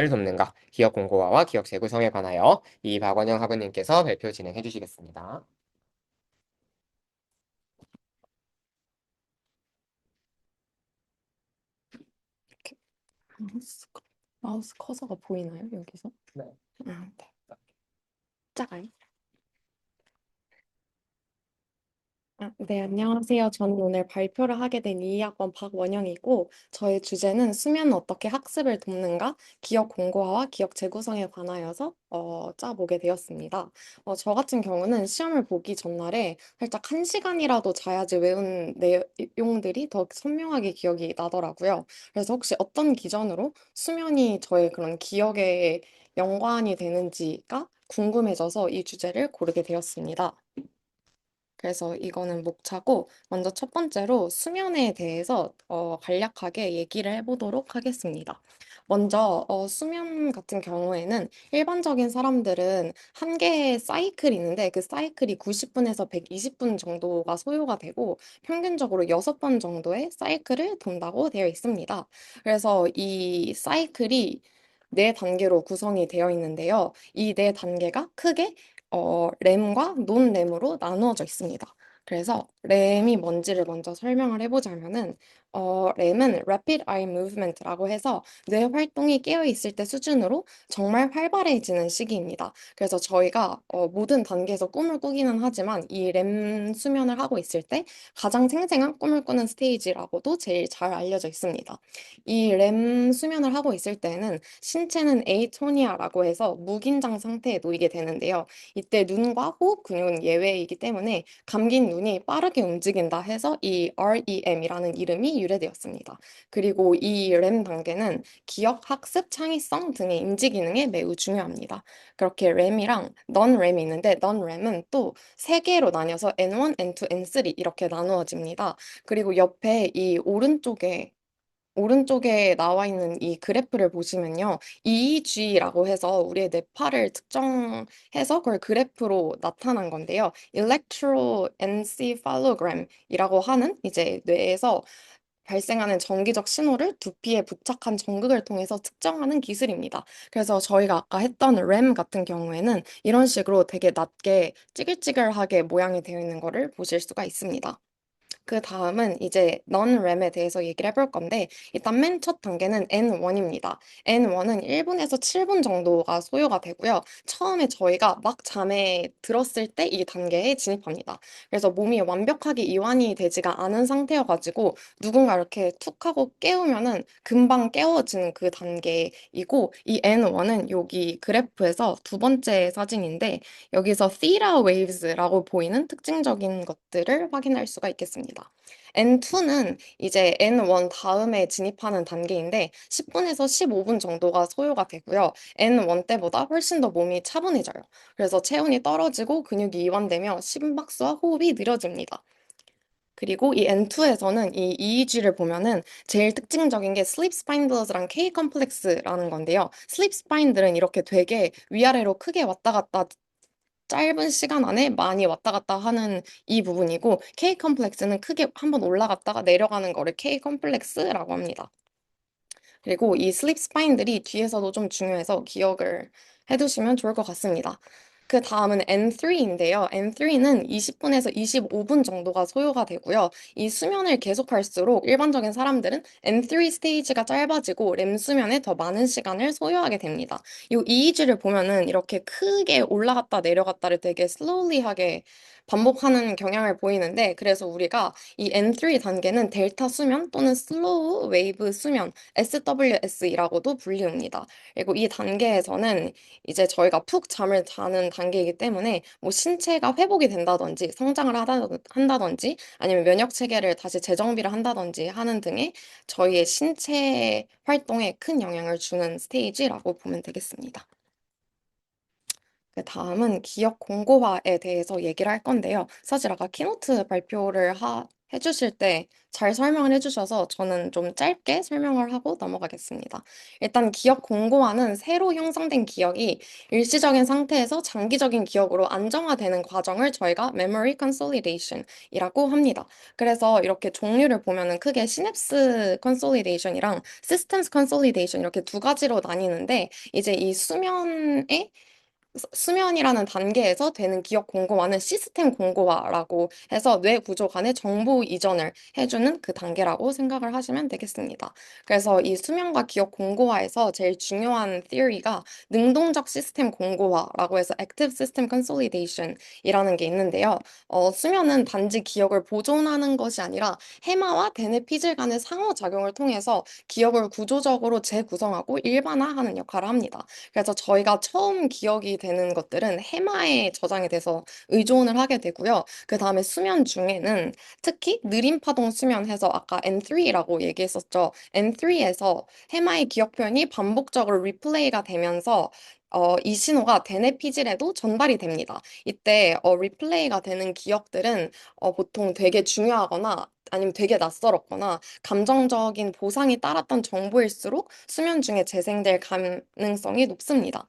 을 돕는가, 기업 공고화와 기업 재구성에 관하여 이 박원영 학우님께서 발표 진행해 주시겠습니다. 이렇게 마우스 커서가 보이나요? 여기서? 네. 아, 네. 작아요? 네, 안녕하세요. 저는 오늘 발표를 하게 된 2학번 박원영이고, 저의 주제는 수면은 어떻게 학습을 돕는가? 기억 공고화와 기억 재구성에 관하여서 짜보게 되었습니다. 저 같은 경우는 시험을 보기 전날에 살짝 1시간이라도 자야지 외운 내용들이 더 선명하게 기억이 나더라고요. 그래서 혹시 어떤 기준으로 수면이 저의 그런 기억에 연관이 되는지가 궁금해져서 이 주제를 고르게 되었습니다. 그래서 이거는 목차고, 먼저 첫 번째로 수면에 대해서 간략하게 얘기를 해보도록 하겠습니다. 먼저 수면 같은 경우에는 일반적인 사람들은 한 개의 사이클이 있는데 그 사이클이 90분에서 120분 정도가 소요가 되고 평균적으로 6번 정도의 사이클을 돈다고 되어 있습니다. 그래서 이 사이클이 네 단계로 구성이 되어 있는데요. 이 네 단계가 크게 램과 논램으로 나누어져 있습니다. 그래서 램이 뭔지를 먼저 설명을 해보자면은 램은 Rapid Eye Movement라고 해서 뇌 활동이 깨어 있을 때 수준으로 정말 활발해지는 시기입니다. 그래서 저희가 모든 단계에서 꿈을 꾸기는 하지만 이 램 수면을 하고 있을 때 가장 생생한 꿈을 꾸는 스테이지라고도 제일 잘 알려져 있습니다. 이 램 수면을 하고 있을 때는 신체는 에이토니아라고 해서 무긴장 상태에 놓이게 되는데요. 이때 눈과 호흡 근육은 예외이기 때문에 감긴 눈이 빠르게 움직인다 해서 이 REM이라는 이름이 유래되었습니다. 그리고 이 램 단계는 기억, 학습, 창의성 등의 인지 기능에 매우 중요합니다. 그렇게 램이랑 non-REM이 있는데 non-REM은 또 세 개로 나뉘어서 N1, N2, N3 이렇게 나누어집니다. 그리고 옆에 이 오른쪽에 나와 있는 이 그래프를 보시면요. EEG라고 해서 우리의 뇌파를 측정해서 그걸 그래프로 나타난 건데요. Electroencephalogram이라고 하는 이제 뇌에서 발생하는 전기적 신호를 두피에 부착한 전극을 통해서 측정하는 기술입니다. 그래서 저희가 아까 했던 램 같은 경우에는 이런 식으로 되게 낮게 찌글찌글하게 모양이 되어 있는 거를 보실 수가 있습니다. 그 다음은 이제 non-REM에 대해서 얘기를 해볼 건데, 일단 맨 첫 단계는 N1입니다. N1은 1분에서 7분 정도가 소요가 되고요. 처음에 저희가 막 잠에 들었을 때 이 단계에 진입합니다. 그래서 몸이 완벽하게 이완이 되지가 않은 상태여가지고 누군가 이렇게 툭 하고 깨우면은 금방 깨워지는 그 단계이고, 이 N1은 여기 그래프에서 두 번째 사진인데, 여기서 theta waves라고 보이는 특징적인 것들을 확인할 수가 있겠습니다. N2는 이제 N1 다음에 진입하는 단계인데 10분에서 15분 정도가 소요가 되고요. N1 때보다 훨씬 더 몸이 차분해져요. 그래서 체온이 떨어지고 근육이 이완되며 심박수와 호흡이 느려집니다. 그리고 이 N2에서는 이 EEG를 보면은 제일 특징적인 게 슬립 스파인들즈랑 K 컴플렉스라는 건데요. 슬립 스파인들은 이렇게 되게 위아래로 크게 왔다 갔다 짧은 시간 안에 많이 왔다 갔다 하는 이 부분이고 K 컴플렉스는 크게 한번 올라갔다가 내려가는 거를 K 컴플렉스라고 합니다. 그리고 이 슬립 스파인들이 뒤에서도 좀 중요해서 기억을 해두시면 좋을 것 같습니다. 그 다음은 N3인데요. N3는 20분에서 25분 정도가 소요가 되고요. 이 수면을 계속할수록 일반적인 사람들은 N3 스테이지가 짧아지고 렘 수면에 더 많은 시간을 소요하게 됩니다. 이 EEG를 보면은 이렇게 크게 올라갔다 내려갔다를 되게 slowly하게 반복하는 경향을 보이는데 그래서 우리가 이 N3 단계는 델타 수면 또는 슬로우 웨이브 수면 SWS이라고도 불리웁니다. 그리고 이 단계에서는 이제 저희가 푹 잠을 자는 단계이기 때문에 뭐 신체가 회복이 된다든지 성장을 한다든지 아니면 면역 체계를 다시 재정비를 한다든지 하는 등의 저희의 신체 활동에 큰 영향을 주는 스테이지라고 보면 되겠습니다. 그 다음은 기억 공고화에 대해서 얘기를 할 건데요. 사실 아까 키노트 발표를 해주실 때 잘 설명을 해주셔서 저는 좀 짧게 설명을 하고 넘어가겠습니다. 일단 기억 공고화는 새로 형성된 기억이 일시적인 상태에서 장기적인 기억으로 안정화되는 과정을 저희가 memory consolidation이라고 합니다. 그래서 이렇게 종류를 보면은 크게 시냅스 consolidation이랑 systems consolidation 이렇게 두 가지로 나뉘는데 이제 이 수면이라는 단계에서 되는 기억 공고화는 시스템 공고화라고 해서 뇌 구조 간의 정보 이전을 해주는 그 단계라고 생각을 하시면 되겠습니다. 그래서 이 수면과 기억 공고화에서 제일 중요한 theory가 능동적 시스템 공고화라고 해서 active system consolidation이라는 게 있는데요. 수면은 단지 기억을 보존하는 것이 아니라 해마와 대뇌피질 간의 상호작용을 통해서 기억을 구조적으로 재구성하고 일반화하는 역할을 합니다. 그래서 저희가 처음 기억이 되는 것들은 해마에 저장이 돼서 의존을 하게 되고요. 그 다음에 수면 중에는 특히 느린 파동 수면해서 아까 N3라고 얘기했었죠. N3에서 해마의 기억 표현이 반복적으로 리플레이가 되면서 이 신호가 대뇌피질에도 전달이 됩니다. 이때 리플레이가 되는 기억들은 보통 되게 중요하거나 아니면 되게 낯설었거나 감정적인 보상이 따랐던 정보일수록 수면 중에 재생될 가능성이 높습니다.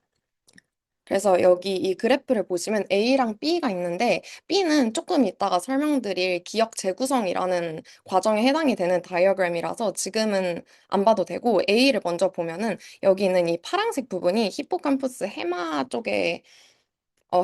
그래서 여기 이 그래프를 보시면 A랑 B가 있는데 B는 조금 이따가 설명드릴 기억 재구성이라는 과정에 해당이 되는 다이어그램이라서 지금은 안 봐도 되고 A를 먼저 보면은 여기 있는 이 파란색 부분이 히포캄퍼스 해마 쪽에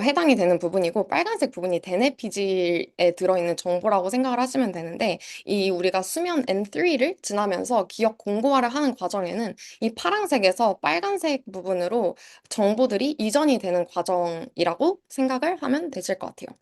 해당이 되는 부분이고 빨간색 부분이 대뇌피질에 들어있는 정보라고 생각을 하시면 되는데 이 우리가 수면 N3를 지나면서 기억 공고화를 하는 과정에는 이 파란색에서 빨간색 부분으로 정보들이 이전이 되는 과정이라고 생각을 하면 되실 것 같아요.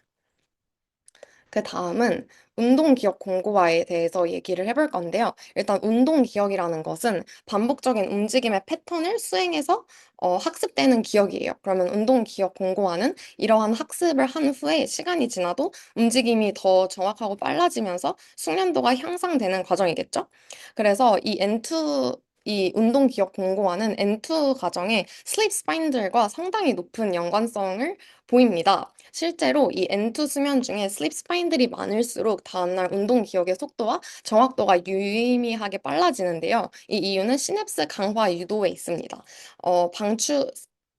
그 다음은 운동 기억 공고화에 대해서 얘기를 해볼 건데요. 일단 운동 기억이라는 것은 반복적인 움직임의 패턴을 수행해서 학습되는 기억이에요. 그러면 운동 기억 공고화는 이러한 학습을 한 후에 시간이 지나도 움직임이 더 정확하고 빨라지면서 숙련도가 향상되는 과정이겠죠. 그래서 이 운동 기억 공고화는 N2 과정의 슬립 스파인들과 상당히 높은 연관성을 보입니다. 실제로 이 N2 수면 중에 슬립 스파인들이 많을수록 다음날 운동 기억의 속도와 정확도가 유의미하게 빨라지는데요. 이 이유는 시냅스 강화 유도에 있습니다.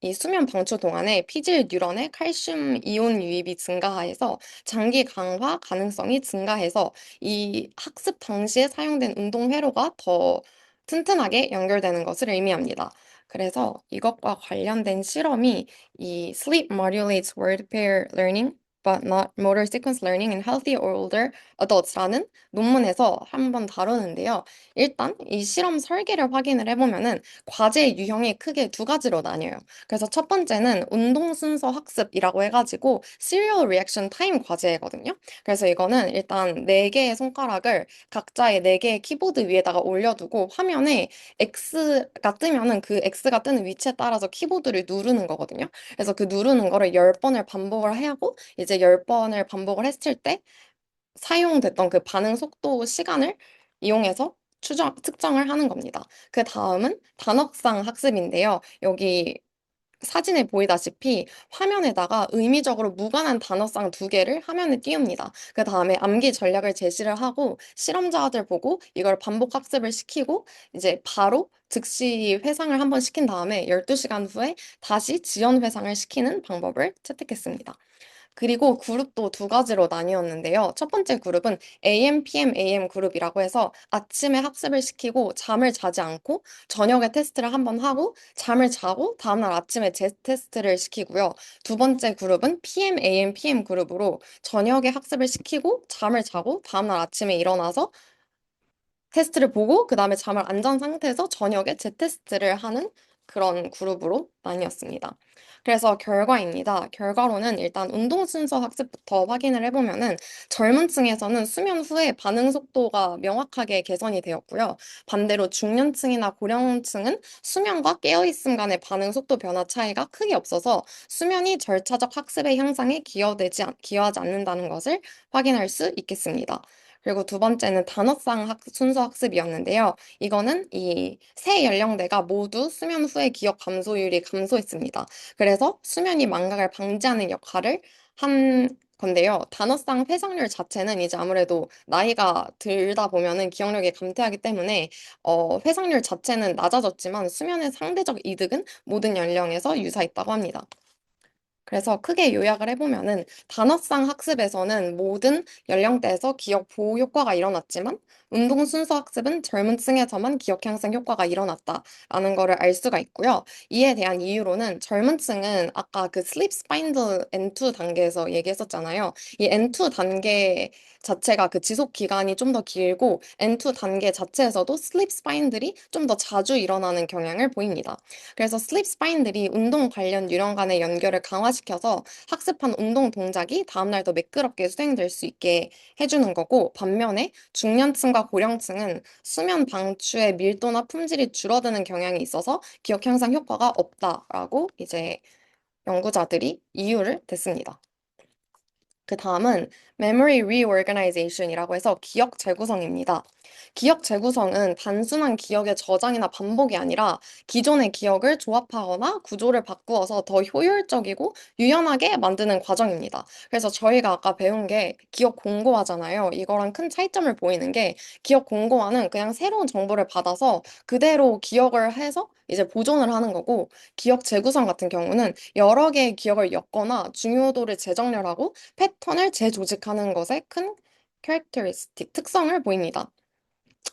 이 수면 방출 동안에 피질 뉴런의 칼슘 이온 유입이 증가해서 장기 강화 가능성이 증가해서 이 학습 당시에 사용된 운동 회로가 더 튼튼하게 연결되는 것을 의미합니다. 그래서 이것과 관련된 실험이 이 Sleep Modulates Word Pair Learning but not Motor Sequence Learning in Healthy Older Adults라는 논문에서 한번 다루는데요. 일단 이 실험 설계를 확인을 해보면은 과제 유형이 크게 두 가지로 나뉘어요. 그래서 첫 번째는 운동 순서 학습이라고 해가지고 Serial Reaction Time 과제거든요. 그래서 이거는 일단 네 개의 손가락을 각자의 네 개의 키보드 위에다가 올려두고 화면에 X가 뜨면은 그 X가 뜨는 위치에 따라서 키보드를 누르는 거거든요. 그래서 그 누르는 거를 10번을 반복을 하고 이제 10번을 반복을 했을 때 사용됐던 그 반응 속도 시간을 이용해서 측정을 하는 겁니다. 그 다음은 단억상 학습인데요. 여기 사진에 보이다시피 화면에다가 의미적으로 무관한 단어쌍 두 개를 화면에 띄웁니다. 그 다음에 암기 전략을 제시를 하고 실험자들 보고 이걸 반복 학습을 시키고 이제 바로 즉시 회상을 한번 시킨 다음에 12시간 후에 다시 지연 회상을 시키는 방법을 채택했습니다. 그리고 그룹도 두 가지로 나뉘었는데요. 첫 번째 그룹은 AM, PM, AM 그룹이라고 해서 아침에 학습을 시키고 잠을 자지 않고 저녁에 테스트를 한번 하고 잠을 자고 다음날 아침에 재테스트를 시키고요. 두 번째 그룹은 PM, AM, PM 그룹으로 저녁에 학습을 시키고 잠을 자고 다음날 아침에 일어나서 테스트를 보고 그 다음에 잠을 안 잔 상태에서 저녁에 재테스트를 하는 그런 그룹으로 나뉘었습니다. 그래서 결과입니다. 결과로는 일단 운동 순서 학습부터 확인을 해보면은 젊은 층에서는 수면 후에 반응 속도가 명확하게 개선이 되었고요. 반대로 중년층이나 고령층은 수면과 깨어있음 간의 반응 속도 변화 차이가 크게 없어서 수면이 절차적 학습의 향상에 기여하지 않는다는 것을 확인할 수 있겠습니다. 그리고 두 번째는 단어상 순서 학습이었는데요. 이거는 이 세 연령대가 모두 수면 후에 기억 감소율이 감소했습니다. 그래서 수면이 망각을 방지하는 역할을 한 건데요. 단어상 회상률 자체는 이제 아무래도 나이가 들다 보면은 기억력이 감퇴하기 때문에 회상률 자체는 낮아졌지만 수면의 상대적 이득은 모든 연령에서 유사했다고 합니다. 그래서 크게 요약을 해보면은 단어상 학습에서는 모든 연령대에서 기억 보호 효과가 일어났지만 운동 순서 학습은 젊은 층에서만 기억 향상 효과가 일어났다라는 거를 알 수가 있고요. 이에 대한 이유로는 젊은 층은 아까 그 슬립 스파인드 N2 단계에서 얘기했었잖아요. 이 N2 단계 자체가 그 지속 기간이 좀 더 길고 N2 단계 자체에서도 슬립 스파인들이 좀 더 자주 일어나는 경향을 보입니다. 그래서 슬립 스파인들이 운동 관련 유형 간의 연결을 강화시켜서 학습한 운동 동작이 다음날 더 매끄럽게 수행될 수 있게 해주는 거고, 반면에 중년층과 고령층은 수면 방추의 밀도나 품질이 줄어드는 경향이 있어서 기억 향상 효과가 없다라고 이제 연구자들이 이유를 댔습니다. 그 다음은 Memory Reorganization이라고 해서 기억 재구성입니다. 기억 재구성은 단순한 기억의 저장이나 반복이 아니라 기존의 기억을 조합하거나 구조를 바꾸어서 더 효율적이고 유연하게 만드는 과정입니다. 그래서 저희가 아까 배운 게 기억 공고화잖아요. 이거랑 큰 차이점을 보이는 게 기억 공고화는 그냥 새로운 정보를 받아서 그대로 기억을 해서 이제 보존을 하는 거고, 기억 재구성 같은 경우는 여러 개의 기억을 엮거나 중요도를 재정렬하고 패턴을 재조직하는 것에 큰 캐릭터리스틱 특성을 보입니다.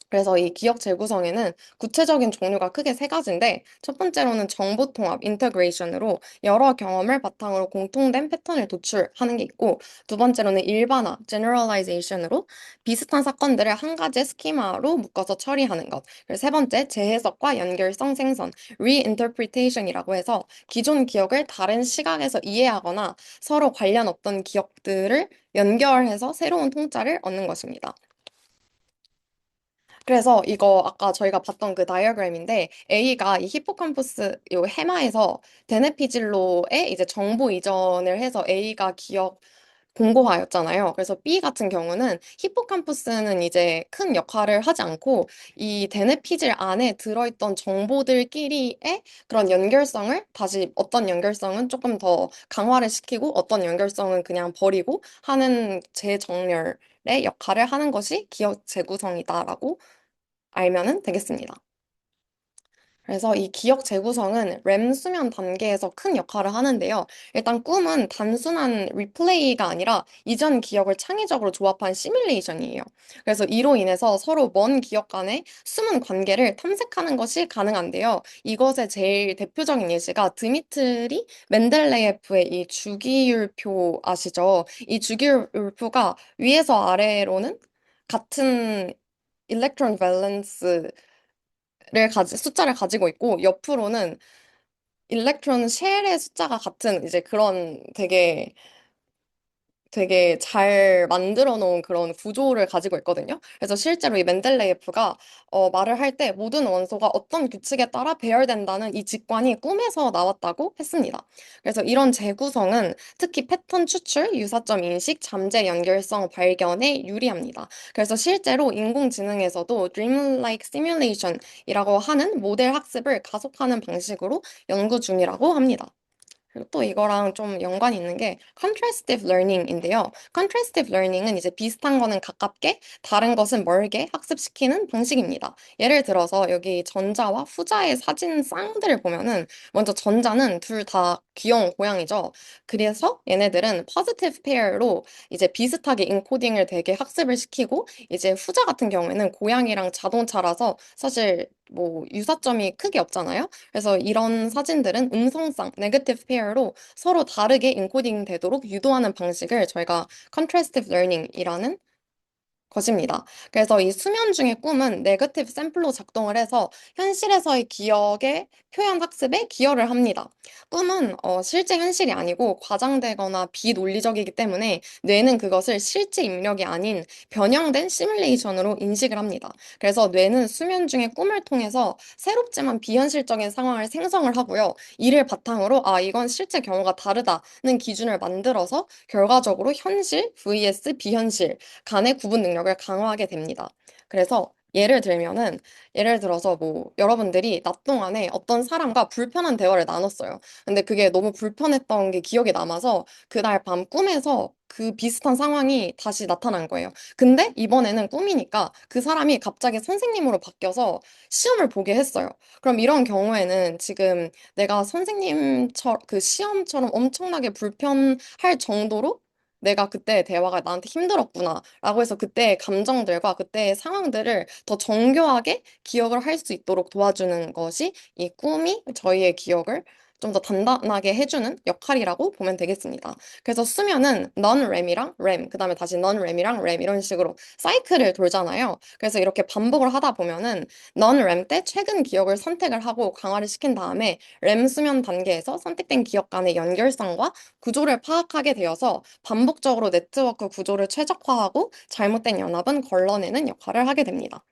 그래서 이 기억 재구성에는 구체적인 종류가 크게 세 가지인데, 첫 번째로는 정보 통합, 인터그레이션으로 여러 경험을 바탕으로 공통된 패턴을 도출하는 게 있고, 두 번째로는 일반화, generalization으로 비슷한 사건들을 한 가지 스키마로 묶어서 처리하는 것. 그리고 세 번째, 재해석과 연결성 생성, reinterpretation이라고 해서 기존 기억을 다른 시각에서 이해하거나 서로 관련 없던 기억들을 연결해서 새로운 통찰을 얻는 것입니다. 그래서 이거 아까 저희가 봤던 그 다이어그램인데 A가 이 히포캄퍼스 요 해마에서 데네피질로에 이제 정보 이전을 해서 A가 기억 공고화였잖아요. 그래서 B 같은 경우는 히포캄퍼스는 이제 큰 역할을 하지 않고 이 데네피질 안에 들어있던 정보들끼리의 그런 연결성을 다시 어떤 연결성은 조금 더 강화를 시키고 어떤 연결성은 그냥 버리고 하는 재정렬의 역할을 하는 것이 기억 재구성이다라고 알면은 되겠습니다. 그래서 이 기억 재구성은 렘 수면 단계에서 큰 역할을 하는데요. 일단 꿈은 단순한 리플레이가 아니라 이전 기억을 창의적으로 조합한 시뮬레이션이에요. 그래서 이로 인해서 서로 먼 기억 간의 숨은 관계를 탐색하는 것이 가능한데요. 이것의 제일 대표적인 예시가 드미트리 멘델레예프의 이 주기율표 아시죠? 이 주기율표가 위에서 아래로는 같은 일렉트론 밸런스 숫자를 가지고 있고, 옆으로는 일렉트론 쉘의 숫자가 같은 이제 그런 되게 잘 만들어 놓은 그런 구조를 가지고 있거든요. 그래서 실제로 이 멘델레예프가 말을 할 때 모든 원소가 어떤 규칙에 따라 배열된다는 이 직관이 꿈에서 나왔다고 했습니다. 그래서 이런 재구성은 특히 패턴 추출, 유사점 인식, 잠재 연결성 발견에 유리합니다. 그래서 실제로 인공지능에서도 Dreamlike Simulation이라고 하는 모델 학습을 가속하는 방식으로 연구 중이라고 합니다. 그리고 또 이거랑 좀 연관이 있는 게 contrastive learning인데요. contrastive learning은 이제 비슷한 거는 가깝게, 다른 것은 멀게 학습시키는 방식입니다. 예를 들어서 여기 전자와 후자의 사진 쌍들을 보면은 먼저 전자는 둘 다 귀여운 고양이죠. 그래서 얘네들은 positive pair로 이제 비슷하게 인코딩을 되게 학습을 시키고, 이제 후자 같은 경우에는 고양이랑 자동차라서 사실 뭐 유사점이 크게 없잖아요. 그래서 이런 사진들은 음성상 네거티브 페어로 서로 다르게 인코딩 되도록 유도하는 방식을 저희가 contrastive learning이라는 것입니다. 그래서 이 수면 중의 꿈은 네거티브 샘플로 작동을 해서 현실에서의 기억의 표현 학습에 기여를 합니다. 꿈은 실제 현실이 아니고 과장되거나 비논리적이기 때문에 뇌는 그것을 실제 입력이 아닌 변형된 시뮬레이션으로 인식을 합니다. 그래서 뇌는 수면 중의 꿈을 통해서 새롭지만 비현실적인 상황을 생성을 하고요. 이를 바탕으로 이건 실제 경우가 다르다는 기준을 만들어서 결과적으로 현실 vs 비현실 간의 구분 능력을 강화하게 됩니다. 그래서 예를 들어서 뭐 여러분들이 낮 동안에 어떤 사람과 불편한 대화를 나눴어요. 근데 그게 너무 불편했던 게 기억에 남아서 그날 밤 꿈에서 그 비슷한 상황이 다시 나타난 거예요. 근데 이번에는 꿈이니까 그 사람이 갑자기 선생님으로 바뀌어서 시험을 보게 했어요. 그럼 이런 경우에는 지금 내가 선생님처럼 그 시험처럼 엄청나게 불편할 정도로 내가 그때 대화가 나한테 힘들었구나라고 해서 그때의 감정들과 그때의 상황들을 더 정교하게 기억을 할 수 있도록 도와주는 것이 이 꿈이 저희의 기억을 좀 더 단단하게 해주는 역할이라고 보면 되겠습니다. 그래서 수면은 non-REM이랑 REM, 그 다음에 다시 non-REM이랑 REM 이런 식으로 사이클을 돌잖아요. 그래서 이렇게 반복을 하다 보면은 non-REM 때 최근 기억을 선택을 하고 강화를 시킨 다음에 REM 수면 단계에서 선택된 기억 간의 연결성과 구조를 파악하게 되어서 반복적으로 네트워크 구조를 최적화하고 잘못된 연합은 걸러내는 역할을 하게 됩니다.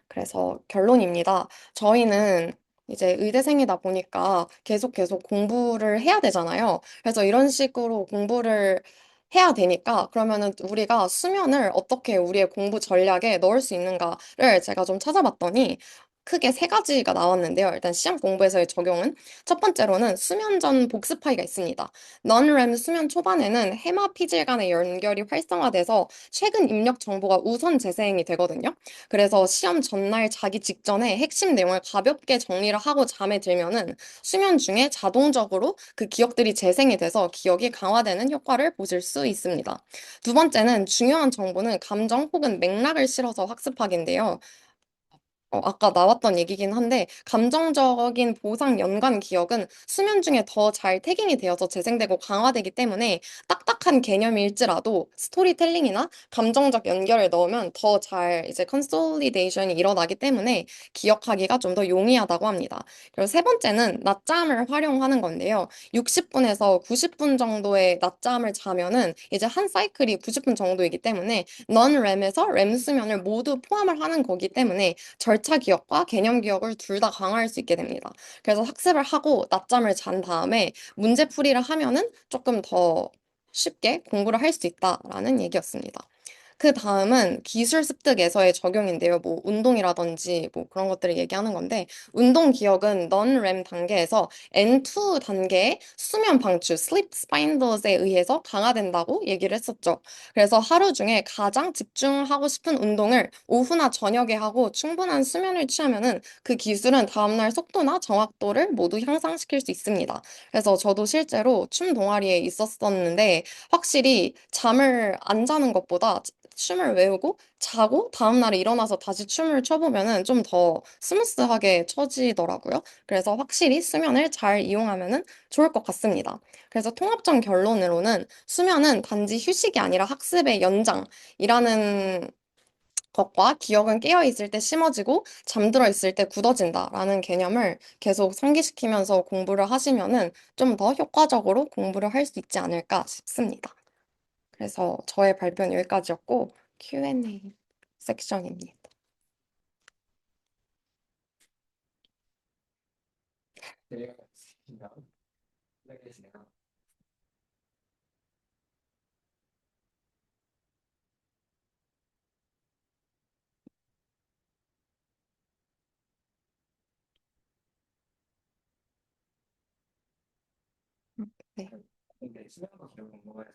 그래서 결론입니다. 저희는 이제 의대생이다 보니까 계속 공부를 해야 되잖아요. 그래서 이런 식으로 공부를 해야 되니까 그러면은 우리가 수면을 어떻게 우리의 공부 전략에 넣을 수 있는가를 제가 좀 찾아봤더니 크게 세 가지가 나왔는데요. 일단 시험 공부에서의 적용은 첫 번째로는 수면 전 복습하기가 있습니다. non-REM 수면 초반에는 해마 피질 간의 연결이 활성화돼서 최근 입력 정보가 우선 재생이 되거든요. 그래서 시험 전날 자기 직전에 핵심 내용을 가볍게 정리를 하고 잠에 들면은 수면 중에 자동적으로 그 기억들이 재생이 돼서 기억이 강화되는 효과를 보실 수 있습니다. 두 번째는 중요한 정보는 감정 혹은 맥락을 실어서 학습하기인데요. 아까 나왔던 얘기긴 한데, 감정적인 보상 연관 기억은 수면 중에 더 잘 태깅이 되어서 재생되고 강화되기 때문에 딱딱한 개념일지라도 스토리텔링이나 감정적 연결을 넣으면 더 잘 이제 컨솔리데이션이 일어나기 때문에 기억하기가 좀 더 용이하다고 합니다. 그리고 세 번째는 낮잠을 활용하는 건데요. 60분에서 90분 정도의 낮잠을 자면은 이제 한 사이클이 90분 정도이기 때문에 non-REM에서 REM 수면을 모두 포함을 하는 거기 때문에 절차 기억과 개념 기억을 둘 다 강화할 수 있게 됩니다. 그래서 학습을 하고 낮잠을 잔 다음에 문제풀이를 하면은 조금 더 쉽게 공부를 할 수 있다라는 얘기였습니다. 그 다음은 기술 습득에서의 적용인데요. 뭐 운동이라든지 뭐 그런 것들을 얘기하는 건데 운동 기억은 non-REM 단계에서 N2 단계의 수면 방출 (sleep spindles에 의해서 강화된다고 얘기를 했었죠. 그래서 하루 중에 가장 집중하고 싶은 운동을 오후나 저녁에 하고 충분한 수면을 취하면은 그 기술은 다음날 속도나 정확도를 모두 향상시킬 수 있습니다. 그래서 저도 실제로 춤 동아리에 있었었는데 확실히 잠을 안 자는 것보다 춤을 외우고 자고 다음날에 일어나서 다시 춤을 춰보면은 좀 더 스무스하게 쳐지더라고요. 그래서 확실히 수면을 잘 이용하면은 좋을 것 같습니다. 그래서 통합적 결론으로는 수면은 단지 휴식이 아니라 학습의 연장이라는 것과 기억은 깨어 있을 때 심어지고 잠들어 있을 때 굳어진다라는 개념을 계속 상기시키면서 공부를 하시면은 좀 더 효과적으로 공부를 할 수 있지 않을까 싶습니다. 그래서 저의 발표는 여기까지였고 Q&A 섹션입니다. 네, 진행하 네, 진행하 네. 근데 수면과 기록 공부에서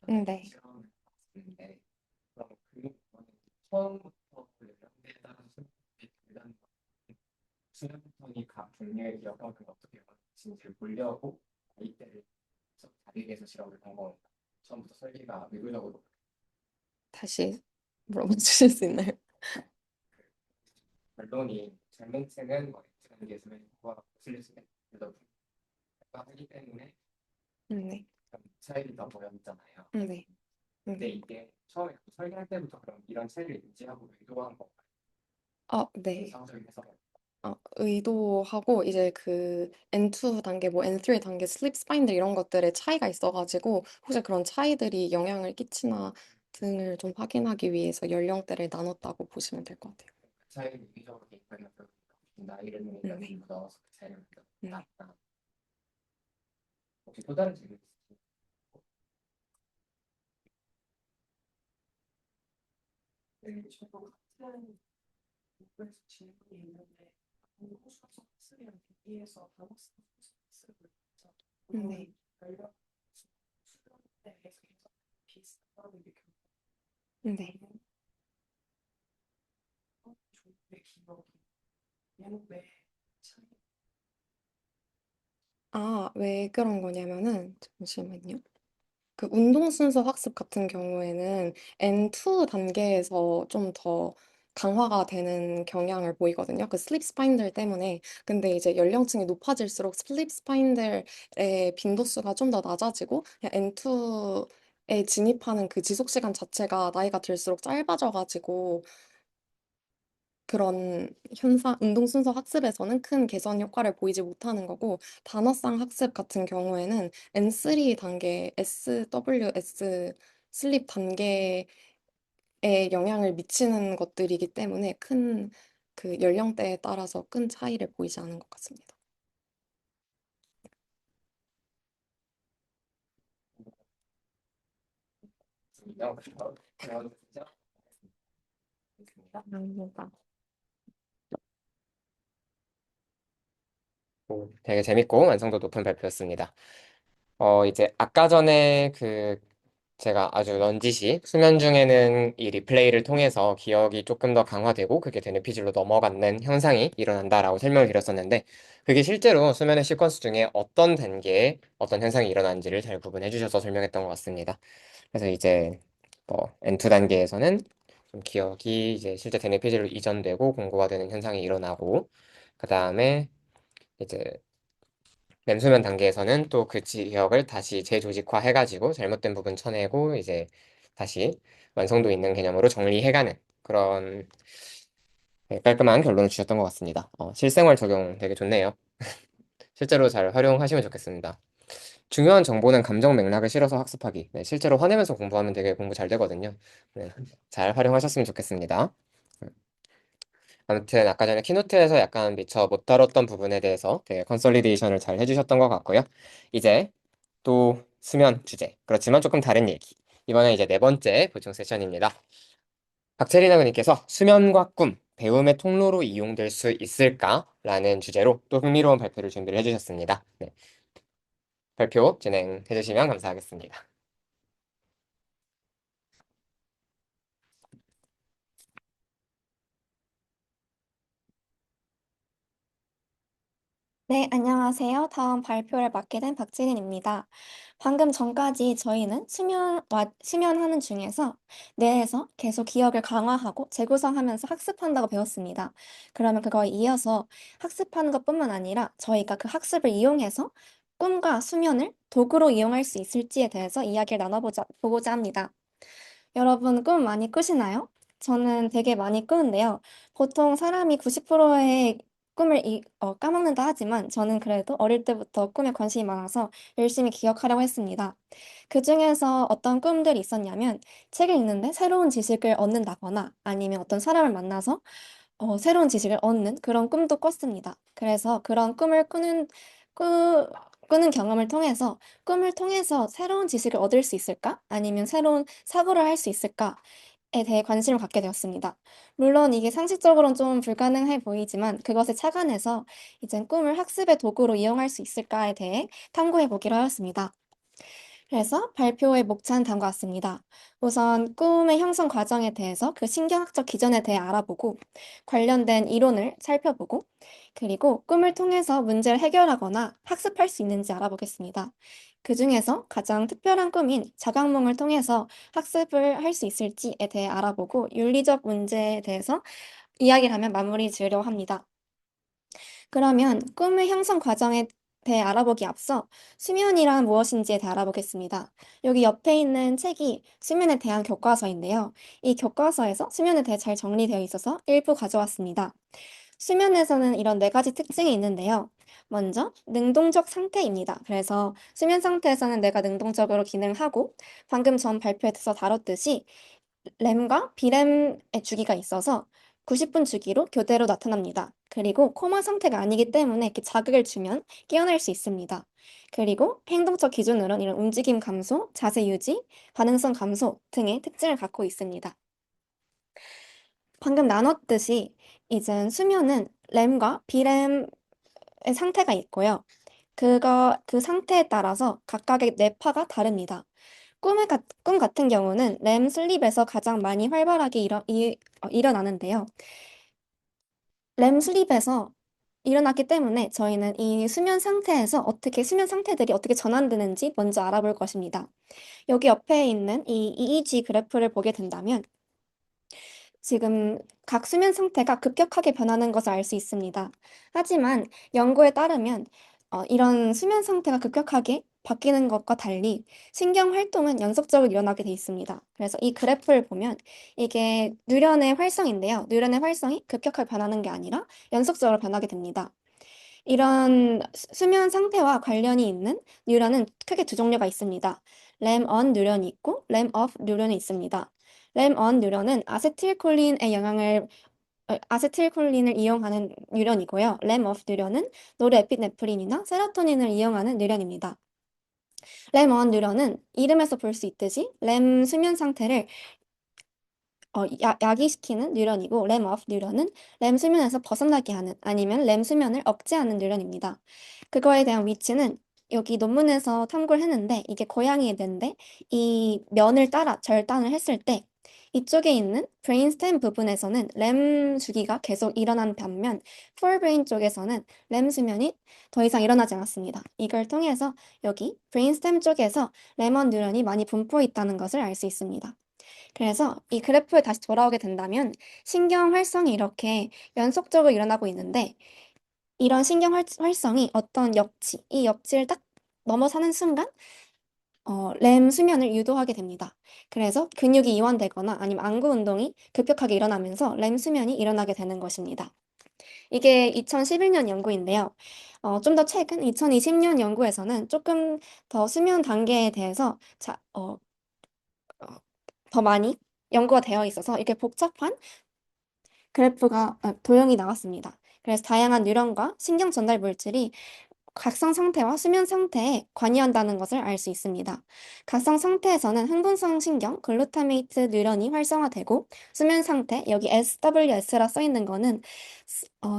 본다 네. 시간을 봤는데 그럼 그 처음부터 연령대에 따라서 일단 수면 패턴이 각 종류의 기억학을 어떻게 받는지를 보려고 나이대를 자기계에서 실험을 한 겁니다. 처음부터 설계가 의도적으로 다시 물어봐 주실 수 있나요? 결론이 젊은 층은 머리카락 예술의 효과가 거슬렸음에도 불구하기 때문에 네. 차이가 더 보였잖아요. 네. 근데 네. 이게 처음에 설계할 때부터 그럼 이런 차이를 인지하고 의도한 건가요? 네. 이상적인 해석. 의도하고 이제 그 N2 단계, 뭐 N3 단계 슬립 스파인들 이런 것들의 차이가 있어가지고 혹시 그런 차이들이 영향을 끼치나 등을 좀 확인하기 위해서 연령대를 나눴다고 보시면 될 것 같아요. 그 차이를 유기적으로 대입하려면 나이를 네. 좀 넣어서 그 차이를 네. 나타나. 혹시 또 다른 질문 있으세요? 네, 저도 같은 부분에서 질문이 있는데 공부 수학 학습이랑 대비해서 단어 수학 학습을 네. 전혀 계속 비슷하다는 게 네. 결국 좋은데 기억이 얘는 왜 차이 왜 그런 거냐면은, 잠시만요. 그 운동순서 학습 같은 경우에는 N2 단계에서 좀 더 강화가 되는 경향을 보이거든요. 그 슬립 스파인들 때문에. 근데 이제 연령층이 높아질수록 슬립 스파인들의 빈도수가 좀 더 낮아지고 N2에 진입하는 그 지속 시간 자체가 나이가 들수록 짧아져가지고 그런 운동 순서 학습에서는 큰 개선 효과를 보이지 못하는 거고, 단어상 학습 같은 경우에는 N3 단계, SWS 슬립 단계에 영향을 미치는 것들이기 때문에 큰 그 연령대에 따라서 큰 차이를 보이지 않은 것 같습니다. 이런 거 배워주시죠. 감사합니다. 되게 재밌고 완성도 높은 발표였습니다. 이제 아까 전에 제가 아주 넌지시 수면 중에는 이 리플레이를 통해서 기억이 조금 더 강화되고 그게 되뇌피질로 넘어가는 현상이 일어난다라고 설명을 드렸었는데 그게 실제로 수면의 시퀀스 중에 어떤 단계에 어떤 현상이 일어나는지를 잘 구분해 주셔서 설명했던 것 같습니다. 그래서 이제 N2 단계에서는 좀 기억이 이제 실제 되뇌피질로 이전되고 공고화되는 현상이 일어나고 그 다음에 이제 램수면 단계에서는 또 그 지역을 다시 재조직화 해가지고 잘못된 부분 쳐내고 이제 다시 완성도 있는 개념으로 정리해가는 그런 깔끔한 결론을 주셨던 것 같습니다. 실생활 적용 되게 좋네요. 실제로 잘 활용하시면 좋겠습니다. 중요한 정보는 감정 맥락을 실어서 학습하기. 네, 실제로 화내면서 공부하면 되게 공부 잘 되거든요. 네, 잘 활용하셨으면 좋겠습니다. 아무튼 아까 전에 키노트에서 약간 미처 못 다뤘던 부분에 대해서 되게 컨sol리데이션을 잘 해주셨던 것 같고요. 이제 또 수면 주제. 그렇지만 조금 다른 얘기. 이번에 이제 네 번째 보충 세션입니다. 박채린 학우님께서 수면과 꿈, 배움의 통로로 이용될 수 있을까? 라는 주제로 또 흥미로운 발표를 준비를 해주셨습니다. 네, 발표 진행해 주시면 감사하겠습니다. 네, 안녕하세요. 다음 발표를 맡게 된 박지린입니다. 방금 전까지 저희는 수면하는 중에서 뇌에서 계속 기억을 강화하고 재구성하면서 학습한다고 배웠습니다. 그러면 그거에 이어서 학습하는 것뿐만 아니라 저희가 그 학습을 이용해서 꿈과 수면을 도구로 이용할 수 있을지에 대해서 이야기를 보고자 합니다. 여러분 꿈 많이 꾸시나요? 저는 되게 많이 꾸는데요. 보통 사람이 90%의 꿈을 까먹는다 하지만 저는 그래도 어릴 때부터 꿈에 관심이 많아서 열심히 기억하려고 했습니다. 그중에서 어떤 꿈들이 있었냐면 책을 읽는데 새로운 지식을 얻는다거나 아니면 어떤 사람을 만나서 새로운 지식을 얻는 그런 꿈도 꿨습니다. 그래서 그런 꾸는 경험을 통해서 꿈을 통해서 새로운 지식을 얻을 수 있을까? 아니면 새로운 사고를 할 수 있을까에 대해 관심을 갖게 되었습니다. 물론 이게 상식적으로는 좀 불가능해 보이지만 그것에 착안해서 이젠 꿈을 학습의 도구로 이용할 수 있을까에 대해 탐구해 보기로 하였습니다. 그래서 발표의 목차는 다음과 같습니다. 우선 꿈의 형성 과정에 대해서 그 신경학적 기전에 대해 알아보고 관련된 이론을 살펴보고 그리고 꿈을 통해서 문제를 해결하거나 학습할 수 있는지 알아보겠습니다. 그 중에서 가장 특별한 꿈인 자각몽을 통해서 학습을 할 수 있을지에 대해 알아보고 윤리적 문제에 대해서 이야기를 하면 마무리 지으려고 합니다. 그러면 꿈의 형성 과정에 대해 알아보기 앞서 수면이란 무엇인지에 대해 알아보겠습니다. 여기 옆에 있는 책이 수면에 대한 교과서인데요. 이 교과서에서 수면에 대해 잘 정리되어 있어서 일부 가져왔습니다. 수면에서는 이런 네 가지 특징이 있는데요. 먼저 능동적 상태입니다. 그래서 수면 상태에서는 내가 능동적으로 기능하고 방금 전 발표에서 다뤘듯이 램과 비램의 주기가 있어서 90분 주기로 교대로 나타납니다. 그리고 코마 상태가 아니기 때문에 이렇게 자극을 주면 깨어날 수 있습니다. 그리고 행동적 기준으로는 이런 움직임 감소, 자세 유지, 반응성 감소 등의 특징을 갖고 있습니다. 방금 나눴듯이 이젠 수면은 램과 비램의 상태가 있고요. 그 상태에 따라서 각각의 뇌파가 다릅니다. 꿈 같은 경우는 렘 슬립에서 가장 많이 활발하게 일어나는데요. 렘 슬립에서 일어났기 때문에 저희는 이 수면 상태에서 수면 상태들이 어떻게 전환되는지 먼저 알아볼 것입니다. 여기 옆에 있는 이 EEG 그래프를 보게 된다면 지금 각 수면 상태가 급격하게 변하는 것을 알 수 있습니다. 하지만 연구에 따르면 이런 수면 상태가 급격하게 바뀌는 것과 달리 신경 활동은 연속적으로 일어나게 돼 있습니다. 그래서 이 그래프를 보면 이게 뉴런의 활성인데요. 뉴런의 활성이 급격하게 변하는 게 아니라 연속적으로 변하게 됩니다. 이런 수면 상태와 관련이 있는 뉴런은 크게 두 종류가 있습니다. 램온 뉴런이 있고 램오프 뉴런이 있습니다. 램온 뉴런은 아세틸콜린을 이용하는 뉴런이고요. 램오프 뉴런은 노르에피네프린이나 세로토닌을 이용하는 뉴런입니다. 램온 뉴런은 이름에서 볼 수 있듯이 램 수면 상태를 야기시키는 뉴런이고 램오프 뉴런은 램 수면에서 벗어나게 하는 아니면 램 수면을 억제하는 뉴런입니다. 그거에 대한 위치는 여기 논문에서 탐구를 했는데 이게 고양이의 뇌인데 이 면을 따라 절단을 했을 때 이쪽에 있는 브레인스템 부분에서는 램 주기가 계속 일어난 반면 폴브레인 쪽에서는 램 수면이 더 이상 일어나지 않았습니다. 이걸 통해서 여기 브레인스템 쪽에서 램온 뉴런이 많이 분포해 있다는 것을 알 수 있습니다. 그래서 이 그래프에 다시 돌아오게 된다면 신경 활성이 이렇게 연속적으로 일어나고 있는데 이런 신경 활성이 어떤 이 역치를 딱 넘어서는 순간 램 수면을 유도하게 됩니다. 그래서 근육이 이완되거나 아니면 안구 운동이 급격하게 일어나면서 램 수면이 일어나게 되는 것입니다. 이게 2011년 연구인데요. 좀 더 최근 2020년 연구에서는 조금 더 수면 단계에 대해서 더 많이 연구가 되어 있어서 이렇게 복잡한 도형이 나왔습니다. 그래서 다양한 뉴런과 신경 전달 물질이 각성 상태와 수면 상태에 관여한다는 것을 알 수 있습니다. 각성 상태에서는 흥분성 신경, 글루타메이트 뉴런이 활성화되고 수면 상태, 여기 SWS라 써 있는 거는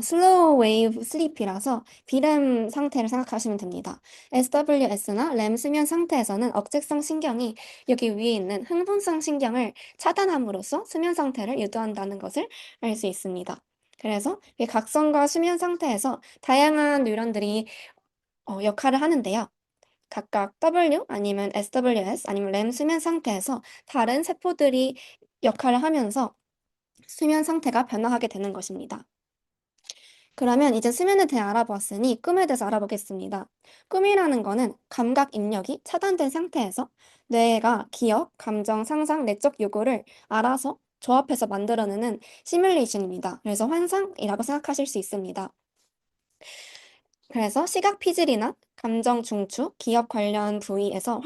슬로우 웨이브 슬립이라서 비렘 상태를 생각하시면 됩니다. SWS나 램 수면 상태에서는 억제성 신경이 여기 위에 있는 흥분성 신경을 차단함으로써 수면 상태를 유도한다는 것을 알 수 있습니다. 그래서 이 각성과 수면 상태에서 다양한 뉴런들이 역할을 하는데요. 각각 W 아니면 SWS 아니면 램 수면 상태에서 다른 세포들이 역할을 하면서 수면 상태가 변화하게 되는 것입니다. 그러면 이제 수면에 대해 알아보았으니 꿈에 대해서 알아보겠습니다. 꿈이라는 거는 감각 입력이 차단된 상태에서 뇌가 기억, 감정, 상상, 내적 요구를 알아서 조합해서 만들어내는 시뮬레이션입니다. 그래서 환상이라고 생각하실 수 있습니다. 그래서 시각 피질이나 감정 중추, 기억 관련 부위에서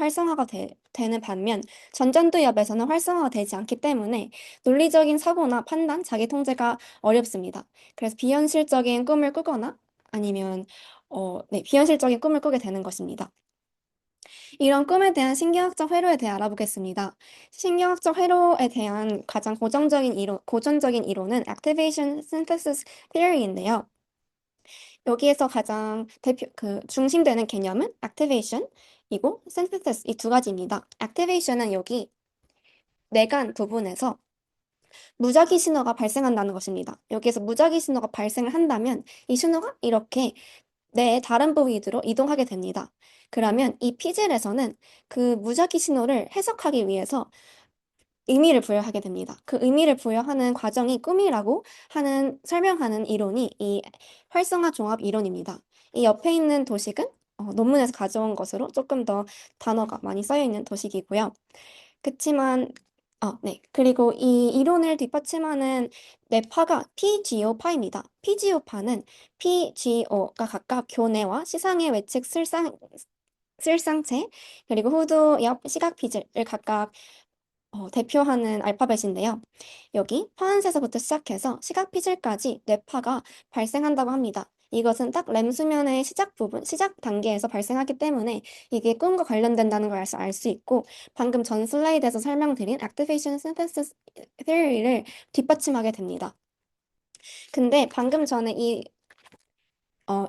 되는 반면 전전두엽에서는 활성화가 되지 않기 때문에 논리적인 사고나 판단, 자기 통제가 어렵습니다. 그래서 비현실적인 꿈을 꾸거나 아니면 비현실적인 꿈을 꾸게 되는 것입니다. 이런 꿈에 대한 신경학적 회로에 대해 알아보겠습니다. 신경학적 회로에 대한 가장 고전적인 이론은 Activation Synthesis Theory인데요. 여기에서 가장 중심되는 개념은 activation이고 synthesis 이 두 가지입니다. activation은 여기 뇌간 부분에서 무작위 신호가 발생한다는 것입니다. 여기에서 무작위 신호가 발생을 한다면 이 신호가 이렇게 뇌의 다른 부위로 이동하게 됩니다. 그러면 이 피질에서는 그 무작위 신호를 해석하기 위해서 의미를 부여하게 됩니다. 그 의미를 부여하는 과정이 꿈이라고 설명하는 이론이 이 활성화 종합 이론입니다. 이 옆에 있는 도식은 논문에서 가져온 것으로 조금 더 단어가 많이 써여 있는 도식이고요. 그치만, 네. 그리고 이 이론을 뒷받침하는 뇌파가 PGO파입니다. PGO파는 PGO가 각각 교내와 시상의 외측 슬상체, 그리고 후두 옆 시각 피질을 각각 대표하는 알파벳인데요. 여기 파란색에서부터 시작해서 시각 피질까지 뇌파가 발생한다고 합니다. 이것은 딱 렘 수면의 시작 단계에서 발생하기 때문에 이게 꿈과 관련된다는 걸 알 수 있고 방금 전 슬라이드에서 설명드린 Activation Synthesis Theory를 뒷받침하게 됩니다. 근데 방금 전에